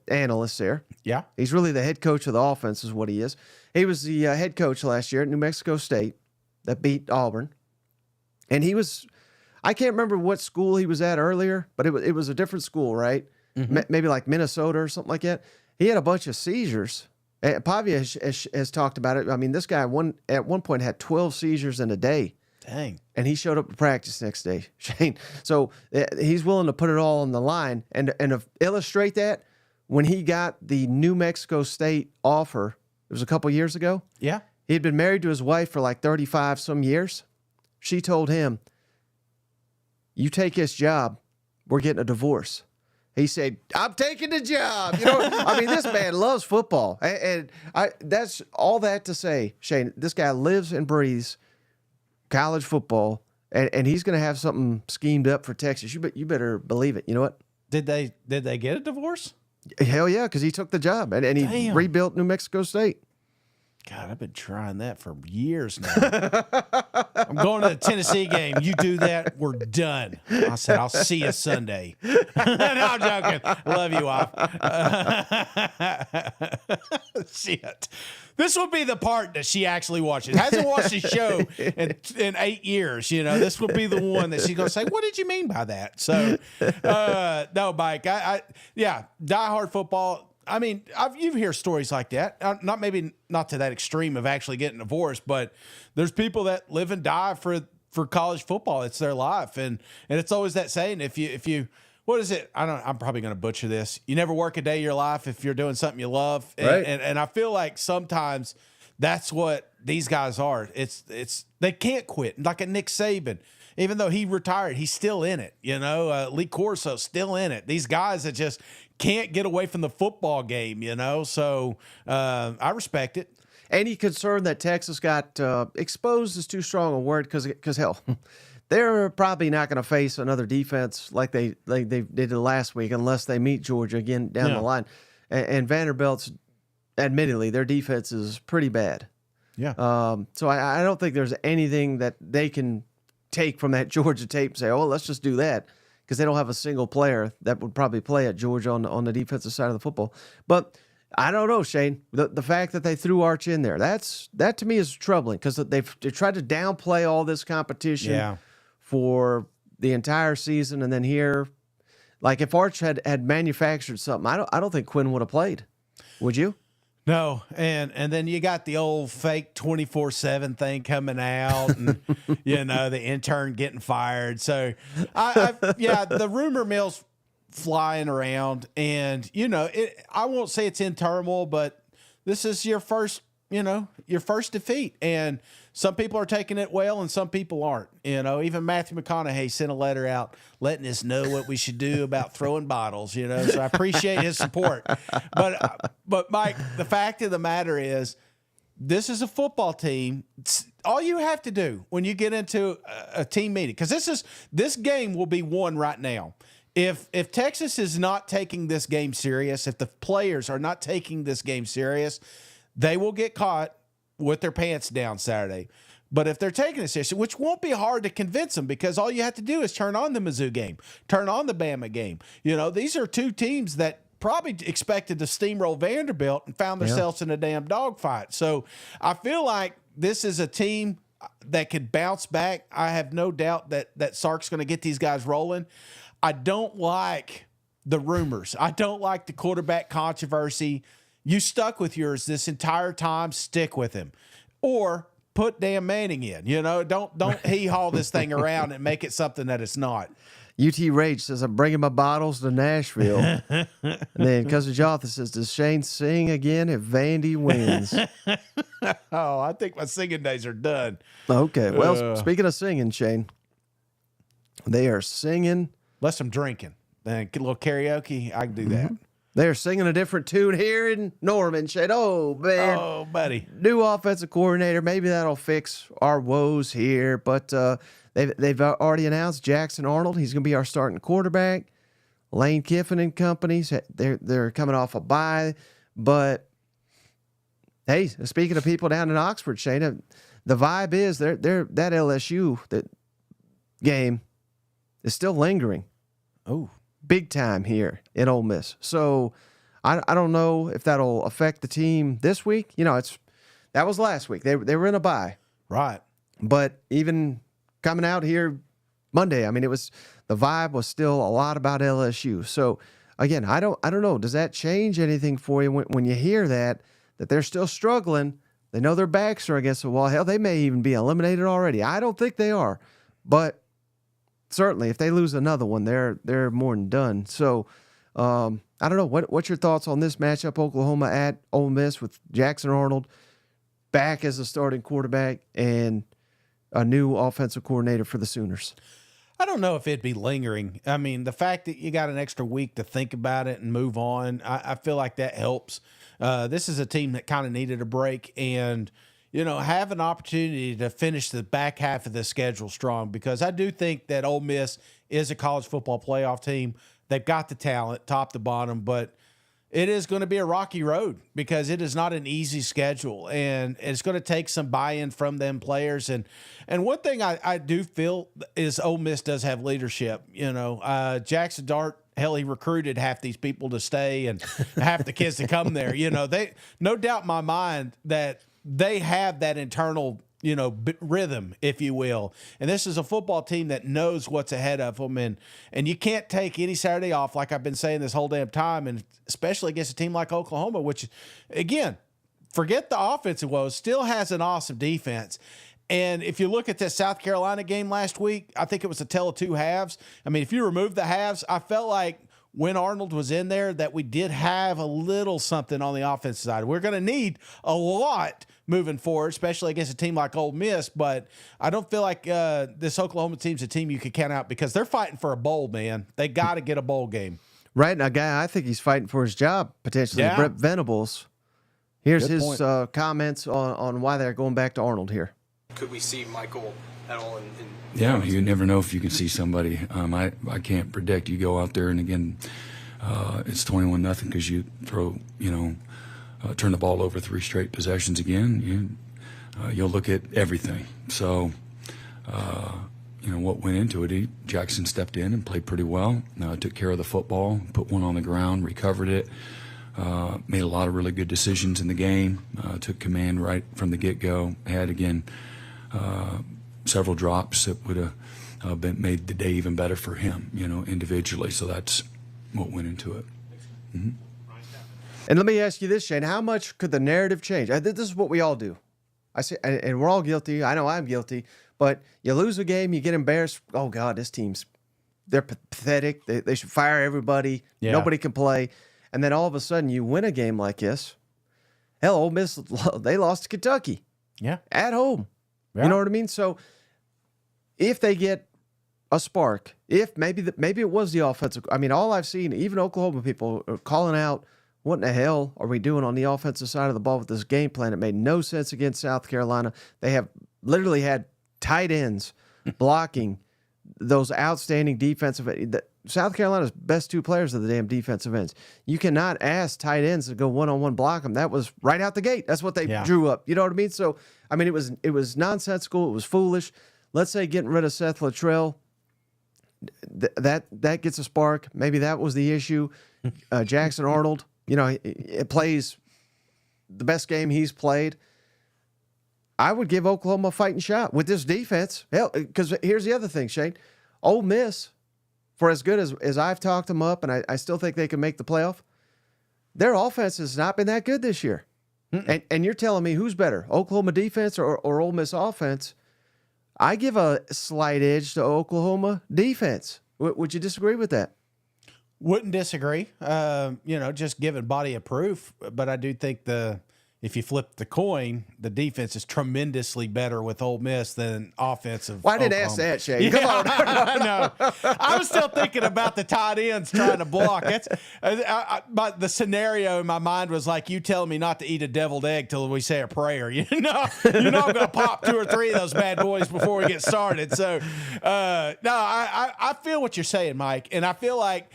A: analyst there. Yeah. He's really the head coach of the offense is what he is. He was the head coach last year at New Mexico State that beat Auburn. And he was, I can't remember what school he was at earlier, but it was a different school, right? Maybe like Minnesota or something like that. He had a bunch of seizures. Pavia has talked about it. I mean, this guy at one point had 12 seizures in a day.
B: Dang.
A: And he showed up to practice next day, Shane. So he's willing to put it all on the line. And to illustrate that, when he got the New Mexico State offer, it was a couple years ago.
B: Yeah.
A: He had been married to his wife for like 35 some years. She told him, "You take this job, we're getting a divorce." He said, "I'm taking the job." You know, I mean, this man loves football. And that's all that to say, Shane, this guy lives and breathes college football, and he's going to have something schemed up for Texas. You better believe it. You know what?
B: Did they get a divorce?
A: Hell yeah, because he took the job, and he rebuilt New Mexico State.
B: God, I've been trying that for years now. I'm going to the Tennessee game. You do that, we're done. I said, I'll see you Sunday. No, I'm joking. Love you, wife. Shit. This will be the part that she actually watches. Hasn't watched the show in 8 years. You know, this will be the one that she's going to say, "What did you mean by that?" So, no, Mike. Diehard football. I mean, you hear stories like that. Not to that extreme of actually getting divorced, but there's people that live and die for college football. It's their life, and it's always that saying: if you what is it? I'm probably going to butcher this. You never work a day of your life if you're doing something you love.
A: Right.
B: And I feel like sometimes that's what these guys are. It's they can't quit. Like a Nick Saban, even though he retired, he's still in it. You know, Lee Corso's still in it. These guys that just can't get away from the football game. You know, so I respect it.
A: Any concern that Texas got exposed is too strong a word because hell. They're probably not going to face another defense like they did last week unless they meet Georgia again down the line. And Vanderbilt's, admittedly, their defense is pretty bad.
B: Yeah.
A: So I don't think there's anything that they can take from that Georgia tape and say, "Oh, let's just do that," because they don't have a single player that would probably play at Georgia on the defensive side of the football. But I don't know, Shane. The fact that they threw Arch in there, that to me is troubling because they tried to downplay all this competition.
B: Yeah.
A: For the entire season, and then here, like if Arch had manufactured something, I don't think Quinn would have played. Would you?
B: No, and then you got the old fake 24/7 thing coming out, and you know the intern getting fired. So, the rumor mill's flying around, and you know I won't say it's in turmoil, but this is your first your first defeat. And some people are taking it well and some people aren't. Even Matthew McConaughey sent a letter out letting us know what we should do about throwing bottles, so I appreciate his support. But Mike, the fact of the matter is, this is a football team. All you have to do when you get into a team meeting, because this game will be won right now. If Texas is not taking this game serious, if the players are not taking this game serious, they will get caught with their pants down Saturday. But if they're taking it seriously, which won't be hard to convince them, because all you have to do is turn on the Mizzou game, turn on the Bama game. These are two teams that probably expected to steamroll Vanderbilt and found themselves in a damn dogfight. So I feel like this is a team that could bounce back. I have no doubt that Sark's going to get these guys rolling. I don't like the rumors. I don't like the quarterback controversy. You stuck with yours this entire time. Stick with him, or put Dan Manning in. Don't hee-haw this thing around and make it something that it's not.
A: UT Rage says, I'm bringing my bottles to Nashville. And then Cousin Jonathan says, does Shane sing again if Vandy wins?
B: Oh, I think my singing days are done.
A: Okay. Well, speaking of singing, Shane, they are singing.
B: Unless I'm drinking. Then get a little karaoke, I can do that.
A: They're singing a different tune here in Norman, Shane. Oh, man.
B: Oh, buddy.
A: New offensive coordinator. Maybe that'll fix our woes here. But they've already announced Jackson Arnold. He's going to be our starting quarterback. Lane Kiffin and company, they're coming off a bye. But, hey, speaking of people down in Oxford, Shane, the vibe is that LSU game is still lingering.
B: Oh.
A: Big time here in Ole Miss. So I don't know if that'll affect the team this week. That was last week. They were in a bye.
B: Right.
A: But even coming out here Monday, the vibe was still a lot about LSU. So again, I don't know. Does that change anything for you when you hear that they're still struggling? They know their backs are against the wall. Hell, they may even be eliminated already. I don't think they are. But certainly, if they lose another one, they're more than done. So, I don't know. What's your thoughts on this matchup, Oklahoma at Ole Miss, with Jackson Arnold back as a starting quarterback and a new offensive coordinator for the Sooners?
B: I don't know if it'd be lingering. The fact that you got an extra week to think about it and move on, I feel like that helps. This is a team that kind of needed a break and have an opportunity to finish the back half of the schedule strong, because I do think that Ole Miss is a college football playoff team. They've got the talent, top to bottom, but it is going to be a rocky road because it is not an easy schedule, and it's going to take some buy-in from them players. And one thing I do feel is Ole Miss does have leadership. Jackson Dart, hell, he recruited half these people to stay and half the kids to come there. They, no doubt in my mind that they have that internal, rhythm, if you will. And this is a football team that knows what's ahead of them. And you can't take any Saturday off, like I've been saying this whole damn time, and especially against a team like Oklahoma, which, again, forget the offensive woes, still has an awesome defense. And if you look at that South Carolina game last week, I think it was a tale of two halves. If you remove the halves, I felt like when Arnold was in there that we did have a little something on the offensive side. We're going to need a lot moving forward, especially against a team like Ole Miss, but I don't feel like this Oklahoma team's a team you could count out because they're fighting for a bowl, man. They got to get a bowl game.
A: Right, now, guy, I think he's fighting for his job, potentially.
B: Yeah.
A: Brett Venables. Here's
B: Good
A: his
B: point.
A: Comments on why they're going back to Arnold here.
J: Could we see Michael at all in
K: Yeah, you never know if you can see somebody. I can't predict. You go out there, and again, it's 21-0 because you throw, turn the ball over 3 straight possessions again. You'll look at everything. So, what went into it, Jackson stepped in and played pretty well. Took care of the football, put one on the ground, recovered it, made a lot of really good decisions in the game, took command right from the get-go, had, again, several drops that would have made the day even better for him, individually. So that's what went into it. Mm-hmm.
A: And let me ask you this, Shane. How much could the narrative change? This is what we all do. I say, and we're all guilty. I know I'm guilty. But you lose a game, you get embarrassed. Oh, God, this team's they're pathetic. They should fire everybody. Yeah. Nobody can play. And then all of a sudden you win a game like this, Hell, Ole Miss, they lost to Kentucky.
B: Yeah.
A: At home.
B: Yeah.
A: You know what I mean? So if they get a spark, if maybe it was the offensive. I mean, all I've seen, even Oklahoma people are calling out, what in the hell are we doing on the offensive side of the ball with this game plan? It made no sense against South Carolina. They have literally had tight ends blocking those outstanding defensive. South Carolina's best two players are the damn defensive ends. You cannot ask tight ends to go one-on-one block them. That was right out the gate. That's what they drew up. You know what I mean? So, I mean, it was nonsensical. It was foolish. Let's say getting rid of Seth Luttrell, that gets a spark. Maybe that was the issue. Jackson Arnold, it plays the best game he's played. I would give Oklahoma a fighting shot with this defense. Hell, because here's the other thing, Shane. Ole Miss, for as good as I've talked them up, and I still think they can make the playoff, their offense has not been that good this year. And you're telling me who's better, Oklahoma defense or Ole Miss offense? I give a slight edge to Oklahoma defense. Would you disagree with that?
B: Wouldn't disagree. Just giving body of proof. But I do think if you flip the coin, the defense is tremendously better with Ole Miss than offensive.
A: Why didn't ask that, Shane? Come on.
B: No, I was still thinking about the tight ends trying to block. But the scenario in my mind was like you telling me not to eat a deviled egg till we say a prayer. You're not going to pop 2 or 3 of those bad boys before we get started. So, I feel what you're saying, Mike, and I feel like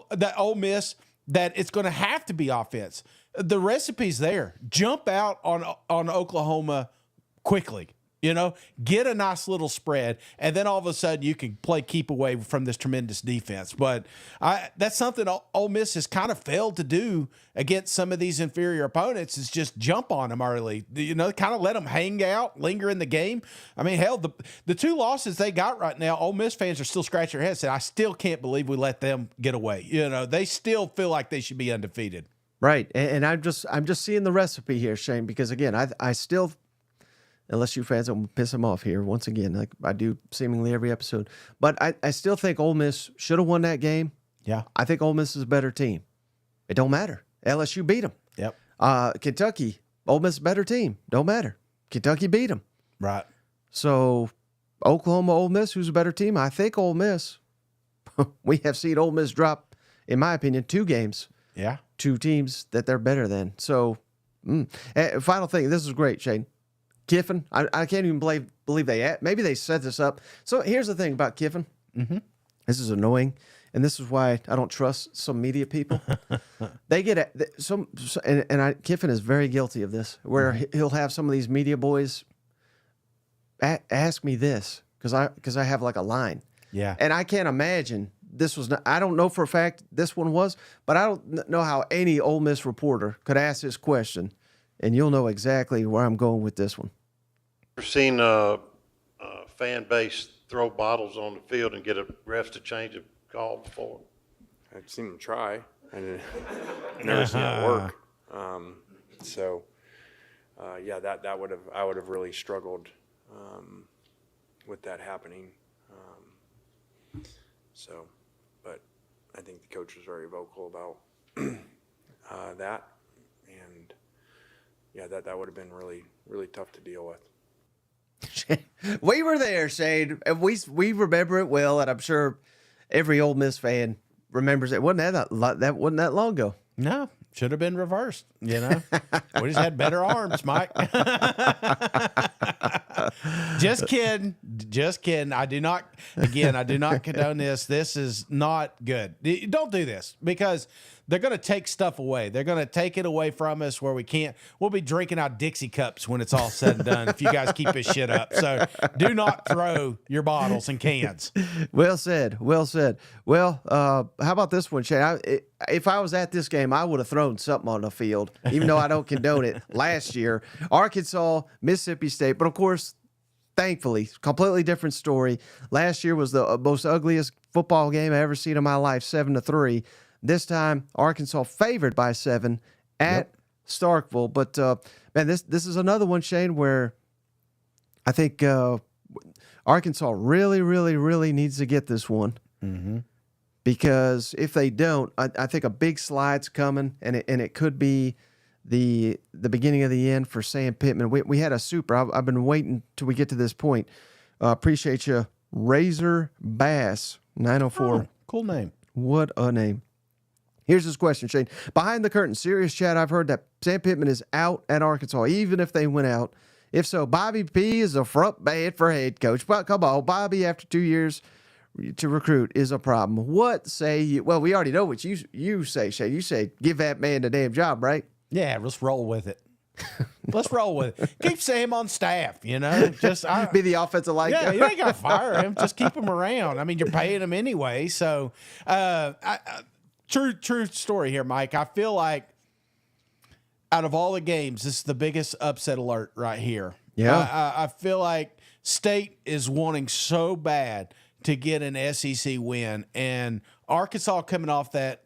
B: that Ole Miss, that it's going to have to be offense. The recipe's there. Jump out on Oklahoma quickly. Get a nice little spread, and then all of a sudden you can keep away from this tremendous defense. But that's something Ole Miss has kind of failed to do against some of these inferior opponents, is just jump on them early. Kind of let them hang out, linger in the game. I mean, hell, the 2 losses they got right now, Ole Miss fans are still scratching their heads saying, I still can't believe we let them get away. They still feel like they should be undefeated.
A: Right, and I'm just seeing the recipe here, Shane, because again, I still, unless you fans don't piss them off here once again, like I do seemingly every episode, but I still think Ole Miss should have won that game.
B: Yeah,
A: I think Ole Miss is a better team. It don't matter. LSU beat them.
B: Yep.
A: Kentucky, Ole Miss is a better team. Don't matter. Kentucky beat them.
B: Right.
A: So Oklahoma, Ole Miss, who's a better team? I think Ole Miss. We have seen Ole Miss drop, in my opinion, 2 games.
B: Yeah.
A: 2 teams that they're better than. So, final thing. This is great, Shane. Kiffin, I can't even believe maybe they set this up. So here's the thing about Kiffin.
B: Mm-hmm.
A: This is annoying, and this is why I don't trust some media people. They get Kiffin is very guilty of this, where he'll have some of these media boys ask me this because I have like a line.
B: Yeah,
A: and I can't imagine. This was not, I don't know for a fact this one was, but I don't know how any Ole Miss reporter could ask this question, and you'll know exactly where I'm going with this one.
L: I've seen a fan base throw bottles on the field and get a refs to change a call before.
M: I've seen them try, and I've never seen it work. I would have really struggled with that happening. But I think the coach was very vocal about that, and that would have been really, really tough to deal with.
A: We were there, Shane, and we remember it well, and I'm sure every Ole Miss fan remembers it. Wasn't that long ago?
B: No, should have been reversed. We just had better arms, Mike. Just kidding. I do not condone this. This is not good. Don't do this, because they're going to take stuff away. They're going to take it away from us where we'll be drinking out Dixie cups when it's all said and done if you guys keep this shit up. So do not throw your bottles and cans.
A: Well said. Well, how about this one, Shane? If I was at this game, I would have thrown something on the field, even though I don't condone it. Last year, Arkansas, Mississippi State, but of course, thankfully, completely different story. Last year was the most ugliest football game I ever seen in my life, 7-3. This time, Arkansas favored by 7 at Starkville. But, man, this is another one, Shane, where I think Arkansas really, really, really needs to get this one.
B: Mm-hmm.
A: Because if they don't, I think a big slide's coming, and it could be the beginning of the end for Sam Pittman. We had a super. I've been waiting till we get to this point. Appreciate you, Razor Bass 904.
B: Cool name.
A: What a name. Here's his question, Shane. Behind the curtain, serious chat. I've heard that Sam Pittman is out at Arkansas, even if they went out. If so, Bobby P is a front bad for head coach. But come on, Bobby, after 2 years to recruit is a problem. What say you? Well, we already know what you say, Shane. You say give that man the damn job, right?
B: Yeah, let's roll with it. Let's roll with it. Keep Sam on staff, Be
A: the offensive line.
B: Yeah, you ain't got to fire him. Just keep him around. I mean, you're paying him anyway. So, true story here, Mike. I feel like out of all the games, this is the biggest upset alert right here.
A: Yeah.
B: I feel like State is wanting so bad to get an SEC win, and Arkansas coming off that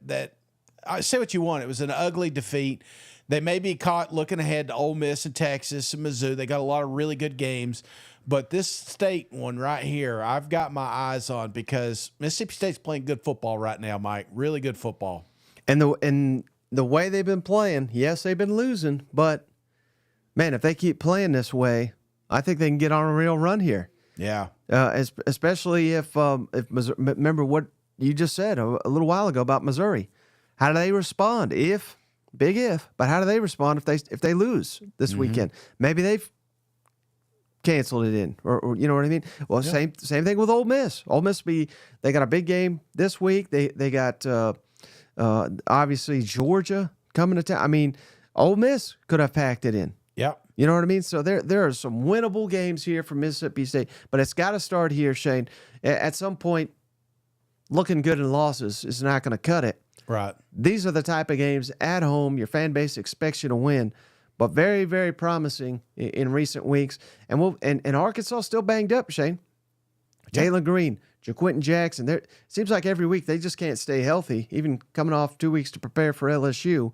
B: I say what you want. It was an ugly defeat. They may be caught looking ahead to Ole Miss and Texas and Mizzou. They got a lot of really good games. But this State one right here, I've got my eyes on because Mississippi State's playing good football right now, Mike. Really good football.
A: And the way they've been playing, yes, they've been losing, but man, if they keep playing this way, I think they can get on a real run here.
B: Yeah.
A: Especially if Missouri, remember what you just said a little while ago about Missouri. How do they respond? Big if, but how do they respond if they lose this weekend? Maybe they've canceled it in, or you know what I mean? Well, yeah. Same thing with Ole Miss. Ole Miss they got a big game this week. They got obviously Georgia coming to town. I mean, Ole Miss could have packed it in.
B: Yep.
A: You know what I mean? So there are some winnable games here for Mississippi State, but it's got to start here, Shane. At some point, looking good in losses is not going to cut it.
B: Right.
A: These are the type of games at home your fan base expects you to win, but very, very promising in recent weeks. And Arkansas still banged up, Shane. Yeah. Taylor Green, JaQuinton Jackson. It seems like every week they just can't stay healthy, even coming off 2 weeks to prepare for LSU.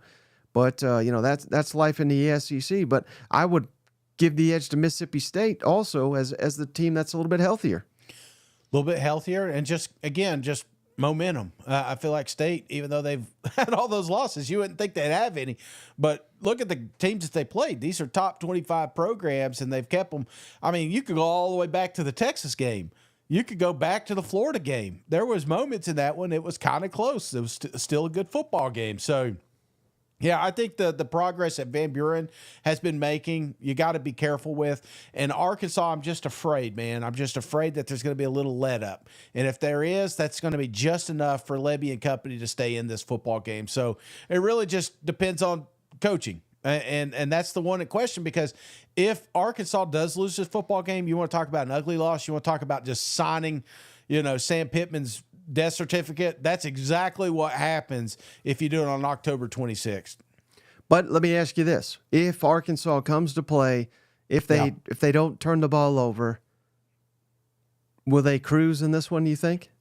A: But that's life in the SEC. But I would give the edge to Mississippi State also as the team that's a little bit healthier.
B: A little bit healthier, and just momentum. I feel like State, even though they've had all those losses, you wouldn't think they'd have any. But look at the teams that they played. These are top 25 programs, and they've kept them. I mean, you could go all the way back to the Texas game. You could go back to the Florida game. There was moments in that one it was kind of close. It was still a good football game. So, yeah, I think the progress that Van Buren has been making, you got to be careful with. And Arkansas, I'm just afraid, man. I'm just afraid that there's going to be a little let up. And if there is, that's going to be just enough for Lebby and company to stay in this football game. So it really just depends on coaching. And that's the one in question, because if Arkansas does lose this football game, you want to talk about an ugly loss. You want to talk about just signing, Sam Pittman's death certificate. That's exactly what happens if you do it on October 26th.
A: But let me ask you this. If Arkansas comes to play, if they don't turn the ball over, will they cruise in this one, you think?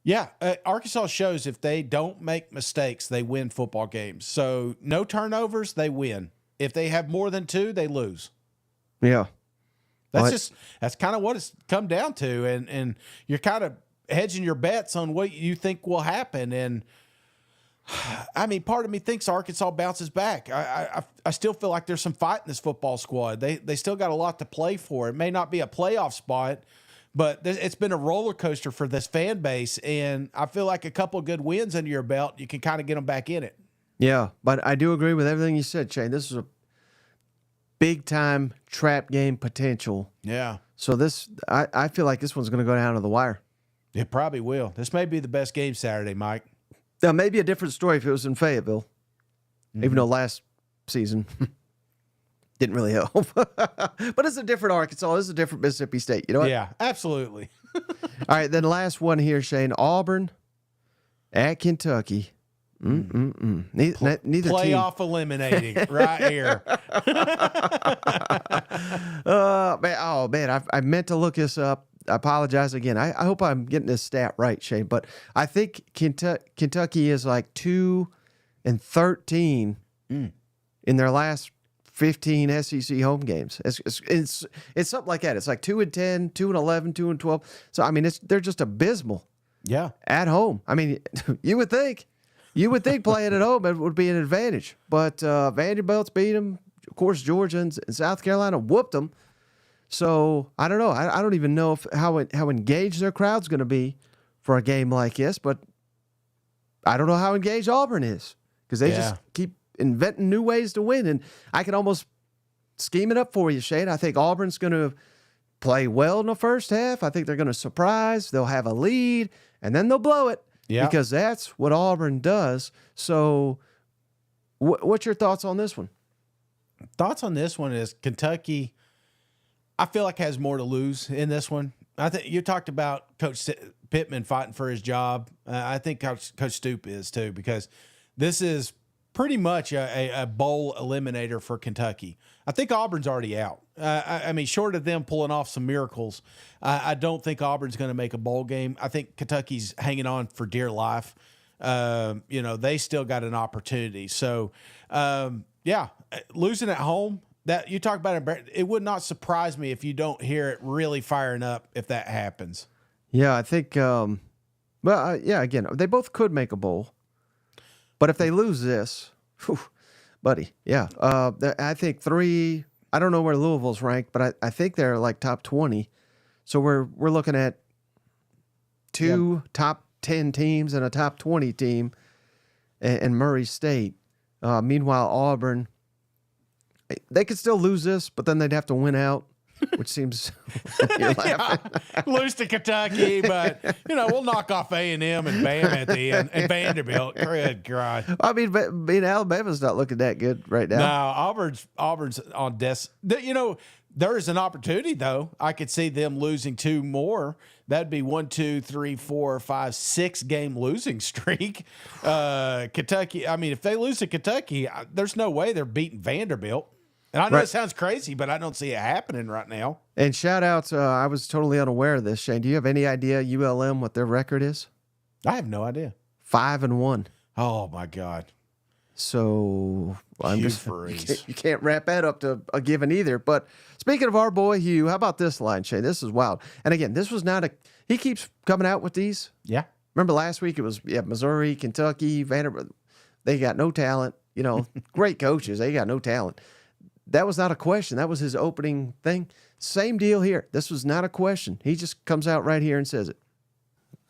B: Yeah. Arkansas shows if they don't make mistakes, they win football games. So no turnovers, they win. If they have more than two, they lose.
A: Yeah.
B: That's kind of what it's come down to. And you're kind of hedging your bets on what you think will happen. And I mean, part of me thinks Arkansas bounces back. I still feel like there's some fight in this football squad. They still got a lot to play for. It may not be a playoff spot, but it's been a roller coaster for this fan base. And I feel like a couple of good wins under your belt, you can kind of get them back in it.
A: Yeah, but I do agree with everything you said, Shane. This is a big-time trap game potential.
B: Yeah.
A: So I feel like this one's going to go down to the wire.
B: It probably will. This may be the best game Saturday, Mike.
A: Now, maybe a different story if it was in Fayetteville, even though last season didn't really help. But it's a different Arkansas. It's a different Mississippi State. You know what?
B: Yeah, absolutely.
A: All right, then last one here, Shane. Auburn at Kentucky. Neither
B: playoff
A: team.
B: Eliminating right here.
A: Man, I meant to look this up. I apologize again. I hope I'm getting this stat right, Shane, but I think Kentucky is like 2-13 in their last 15 SEC home games. It's something like that. It's like 2-10, 2-11, 2-12. So I mean, they're just abysmal.
B: Yeah,
A: at home. I mean, you would think You would think playing at home it would be an advantage, but Vanderbilt's beat them. Of course, Georgia and South Carolina whooped them. So I don't know. I don't even know how engaged their crowd's going to be for a game like this, but I don't know how engaged Auburn is because they just keep inventing new ways to win. And I can almost scheme it up for you, Shane. I think Auburn's going to play well in the first half. I think they're going to surprise. They'll have a lead, and then they'll blow it because that's what Auburn does. So what's your thoughts on this one?
B: Thoughts on this one is Kentucky, I feel like has more to lose in this one. I think you talked about Coach Pittman fighting for his job. I think Coach Stoop is too, because this is pretty much a bowl eliminator for Kentucky. I think Auburn's already out. I mean, short of them pulling off some miracles, I don't think Auburn's going to make a bowl game. I think Kentucky's hanging on for dear life. They still got an opportunity. So, losing at home, that you talk about it would not surprise me if you don't hear it really firing up if that happens.
A: Yeah, I think. Again, they both could make a bowl, but if they lose this, buddy, I think 3. I don't know where Louisville's ranked, but I think they're like top 20. So we're looking at 2 top 10 teams and a top 20 team, and Murray State. Meanwhile, Auburn, they could still lose this, but then they'd have to win out, which seems you're laughing.
B: Lose to Kentucky, but we'll knock off A&M and Bam at the end, and Vanderbilt. Good God!
A: I mean, Alabama's not looking that good right now.
B: No, Auburn's on death. There is an opportunity though. I could see them losing 2 more. That'd be 1, 2, 3, 4, 5, 6 game losing streak. Kentucky. I mean, if they lose to Kentucky, there's no way they're beating Vanderbilt. And I know it sounds crazy, but I don't see it happening right now.
A: And shout out, I was totally unaware of this, Shane. Do you have any idea ULM what their record is?
B: I have no idea.
A: 5-1.
B: Oh my God.
A: So
B: you
A: can't wrap that up to a given either. But speaking of our boy Hugh, how about this line, Shane? This is wild. And again, this was not he keeps coming out with these.
B: Yeah.
A: Remember last week it was Missouri, Kentucky, Vanderbilt. They got no talent. Great coaches. They got no talent. That was not a question. That was his opening thing. Same deal here. This was not a question. He just comes out right here and says it.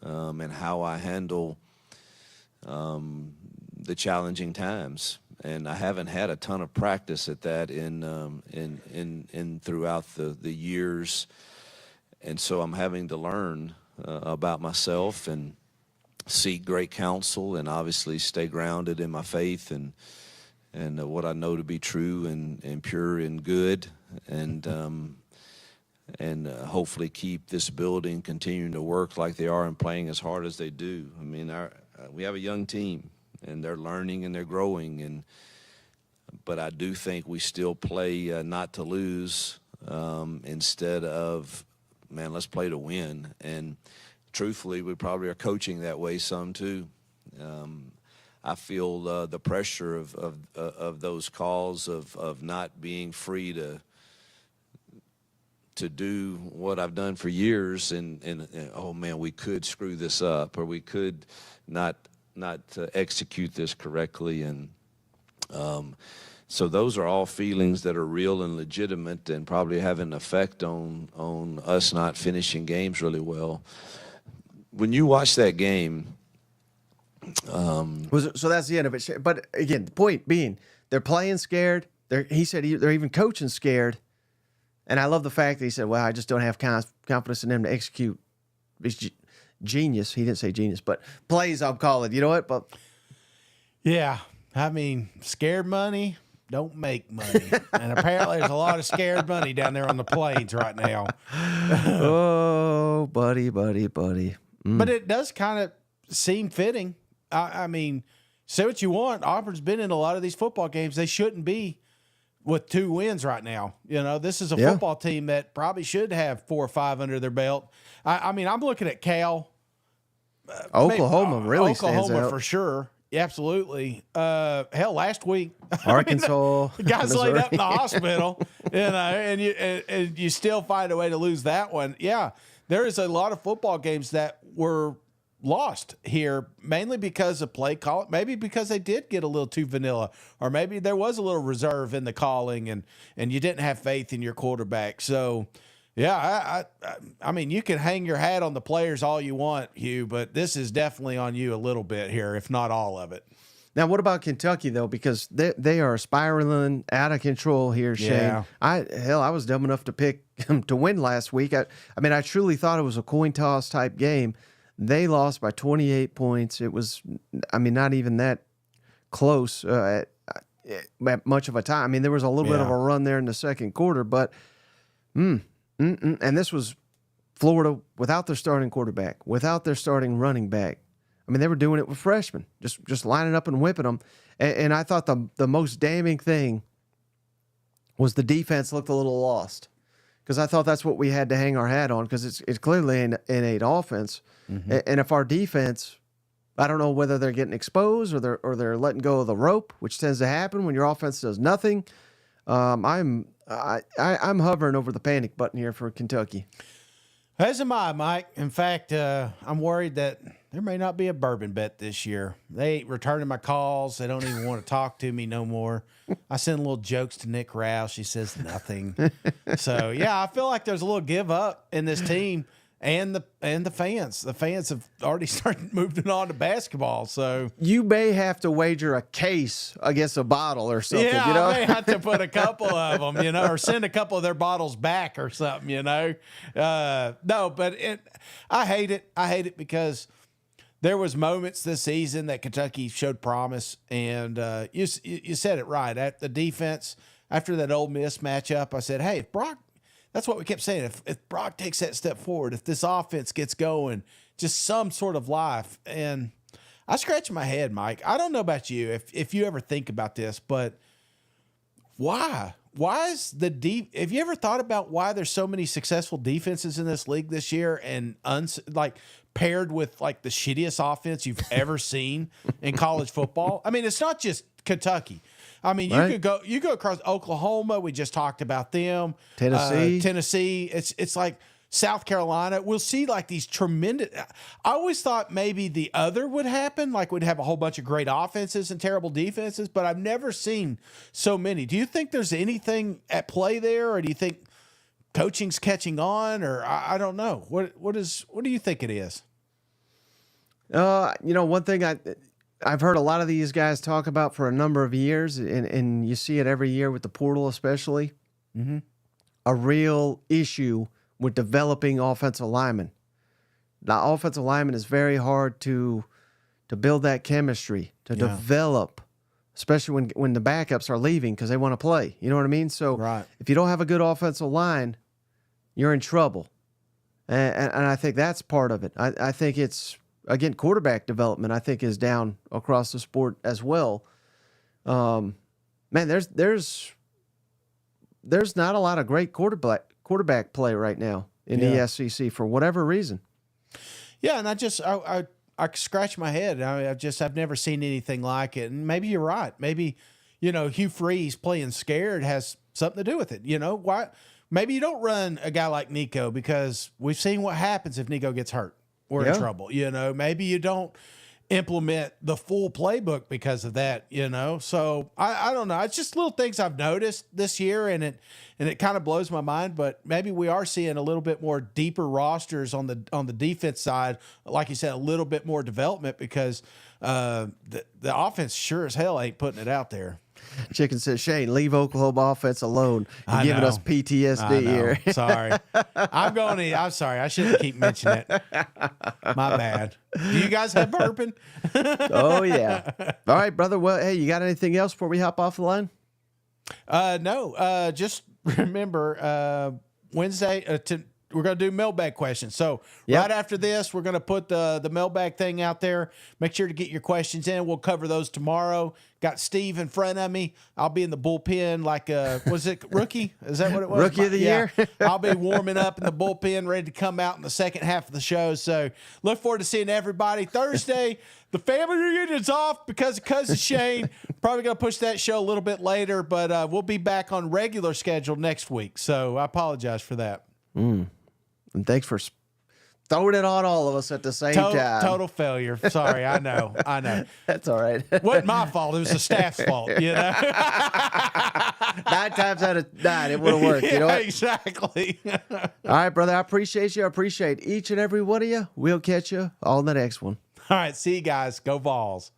N: And how I handle the challenging times, and I haven't had a ton of practice at that in throughout the years, and so I'm having to learn about myself and seek great counsel, and obviously stay grounded in my faith and what I know to be true and pure and good, and hopefully keep this building continuing to work like they are and playing as hard as they do. I mean, we have a young team, and they're learning and they're growing, but I do think we still play not to lose instead of, man, let's play to win. And truthfully, we probably are coaching that way some too. I feel the pressure of those calls of not being free to do what I've done for years, and oh man, we could screw this up, or we could not execute this correctly, and so those are all feelings that are real and legitimate, and probably have an effect on us not finishing games really well. When you watch that game,
A: so that's the end of it. But again, the point being, they're playing scared. He said they're even coaching scared. And I love the fact that he said, well, I just don't have confidence in them to execute. It's genius. He didn't say genius, but plays I'm calling. You know what? But
B: yeah, I mean, scared money don't make money. And apparently there's a lot of scared money down there on the plains right now.
A: Oh, buddy.
B: But it does kind of seem fitting. I mean, say what you want. Auburn's been in a lot of these football games. They shouldn't be with 2 wins right now. This is a football team that probably should have 4 or 5 under their belt. I mean, I'm looking at Cal.
A: Oklahoma really stands out.
B: Oklahoma for sure. Yeah, absolutely. Hell, last week,
A: Arkansas,
B: guys
A: Missouri.
B: laid up in the hospital, and you still find a way to lose that one. Yeah, there is a lot of football games that were lost here, mainly because of play call, maybe because they did get a little too vanilla, or maybe there was a little reserve in the calling and you didn't have faith in your quarterback. So, yeah, I mean, you can hang your hat on the players all you want, Hugh, but this is definitely on you a little bit here, if not all of it.
A: Now, what about Kentucky, though? Because they are spiraling out of control here, Shane.
B: Yeah.
A: I was dumb enough to pick them to win last week. I mean, I truly thought it was a coin toss type game. They lost by 28 points. It was, I mean, not even that close at much of a time. I mean, there was a little bit of a run there in the second quarter, but and this was Florida without their starting quarterback, without their starting running back. I mean, they were doing it with freshmen, just lining up and whipping them. And I thought the most damning thing was the defense looked a little lost, because I thought that's what we had to hang our hat on, because it's clearly an innate offense. Mm-hmm. And if our defense, I don't know whether they're getting exposed or they're letting go of the rope, which tends to happen when your offense does nothing. I'm hovering over the panic button here for Kentucky.
B: As am I, Mike. In fact, I'm worried that there may not be a bourbon bet this year. They ain't returning my calls. They don't even want to talk to me no more. I send little jokes to Nick Rouse. She says nothing. So, yeah, I feel like there's a little give up in this team and the fans. The fans have already started moving on to basketball. So
A: you may have to wager a case against a bottle or something.
B: Yeah,
A: you know?
B: I may have to put a couple of them, you know, or send a couple of their bottles back or something, you know. No, but I hate it. I hate it because there was moments this season that Kentucky showed promise, and you said it right. At the defense, after that Ole Miss matchup, I said, hey, if Brock, that's what we kept saying. If Brock takes that step forward, if this offense gets going, just some sort of life. And I scratch my head, Mike. I don't know about you, if you ever think about this, but why? Why is have you ever thought about why there's so many successful defenses in this league this year, and paired with like the shittiest offense you've ever seen in college football? I mean, it's not just Kentucky. I mean, you go across Oklahoma. We just talked about them. Tennessee. It's like South Carolina. We'll see like these tremendous. I always thought maybe the other would happen, like we'd have a whole bunch of great offenses and terrible defenses, but I've never seen so many. Do you think there's anything at play there, or do you think coaching's catching on, or I don't know. What do you think it is?
A: One thing I've heard a lot of these guys talk about for a number of years, and you see it every year with the portal especially, a real issue with developing offensive linemen. The offensive lineman is very hard to build that chemistry, to develop, especially when the backups are leaving because they want to play. You know what I mean? So if you don't have a good offensive line, you're in trouble. And I think that's part of it. I think it's, again, quarterback development, I think, is down across the sport as well. Man, there's not a lot of great quarterback play right now in the SEC for whatever reason.
B: Yeah, and I scratch my head. I've never seen anything like it. And maybe you're right. Maybe, Hugh Freeze playing scared has something to do with it. Why? Maybe you don't run a guy like Nico, because we've seen what happens if Nico gets hurt. We're in trouble. Maybe you don't implement the full playbook because of that, So I don't know. It's just little things I've noticed this year, and it kind of blows my mind. But maybe we are seeing a little bit more deeper rosters on the defense side. Like you said, a little bit more development, because the offense sure as hell ain't putting it out there.
A: Chicken says, Shane, leave Oklahoma offense alone. You're giving us PTSD here.
B: Sorry. I'm sorry. I shouldn't keep mentioning it. My bad. Do you guys have bourbon?
A: Oh, yeah. All right, brother. Well, hey, you got anything else before we hop off the line?
B: No. Just remember, Wednesday, we're going to do mailbag questions. So right after this, we're going to put the mailbag thing out there. Make sure to get your questions in. We'll cover those tomorrow. Got Steve in front of me. I'll be in the bullpen like was it rookie? Is that what it was?
A: Rookie of the year?
B: I'll be warming up in the bullpen, ready to come out in the second half of the show. So look forward to seeing everybody. Thursday, the family reunion's off because of Cousin Shane. Probably going to push that show a little bit later, but we'll be back on regular schedule next week. So I apologize for that.
A: And thanks for throwing it on all of us at the same time.
B: Total failure. Sorry, I know.
A: That's all right.
B: Wasn't my fault. It was the staff's fault, 9
A: times out of 9, it would have worked. You know what?
B: Exactly.
A: All right, brother. I appreciate you. I appreciate each and every one of you. We'll catch you on the next one.
B: All right. See you guys. Go Vols.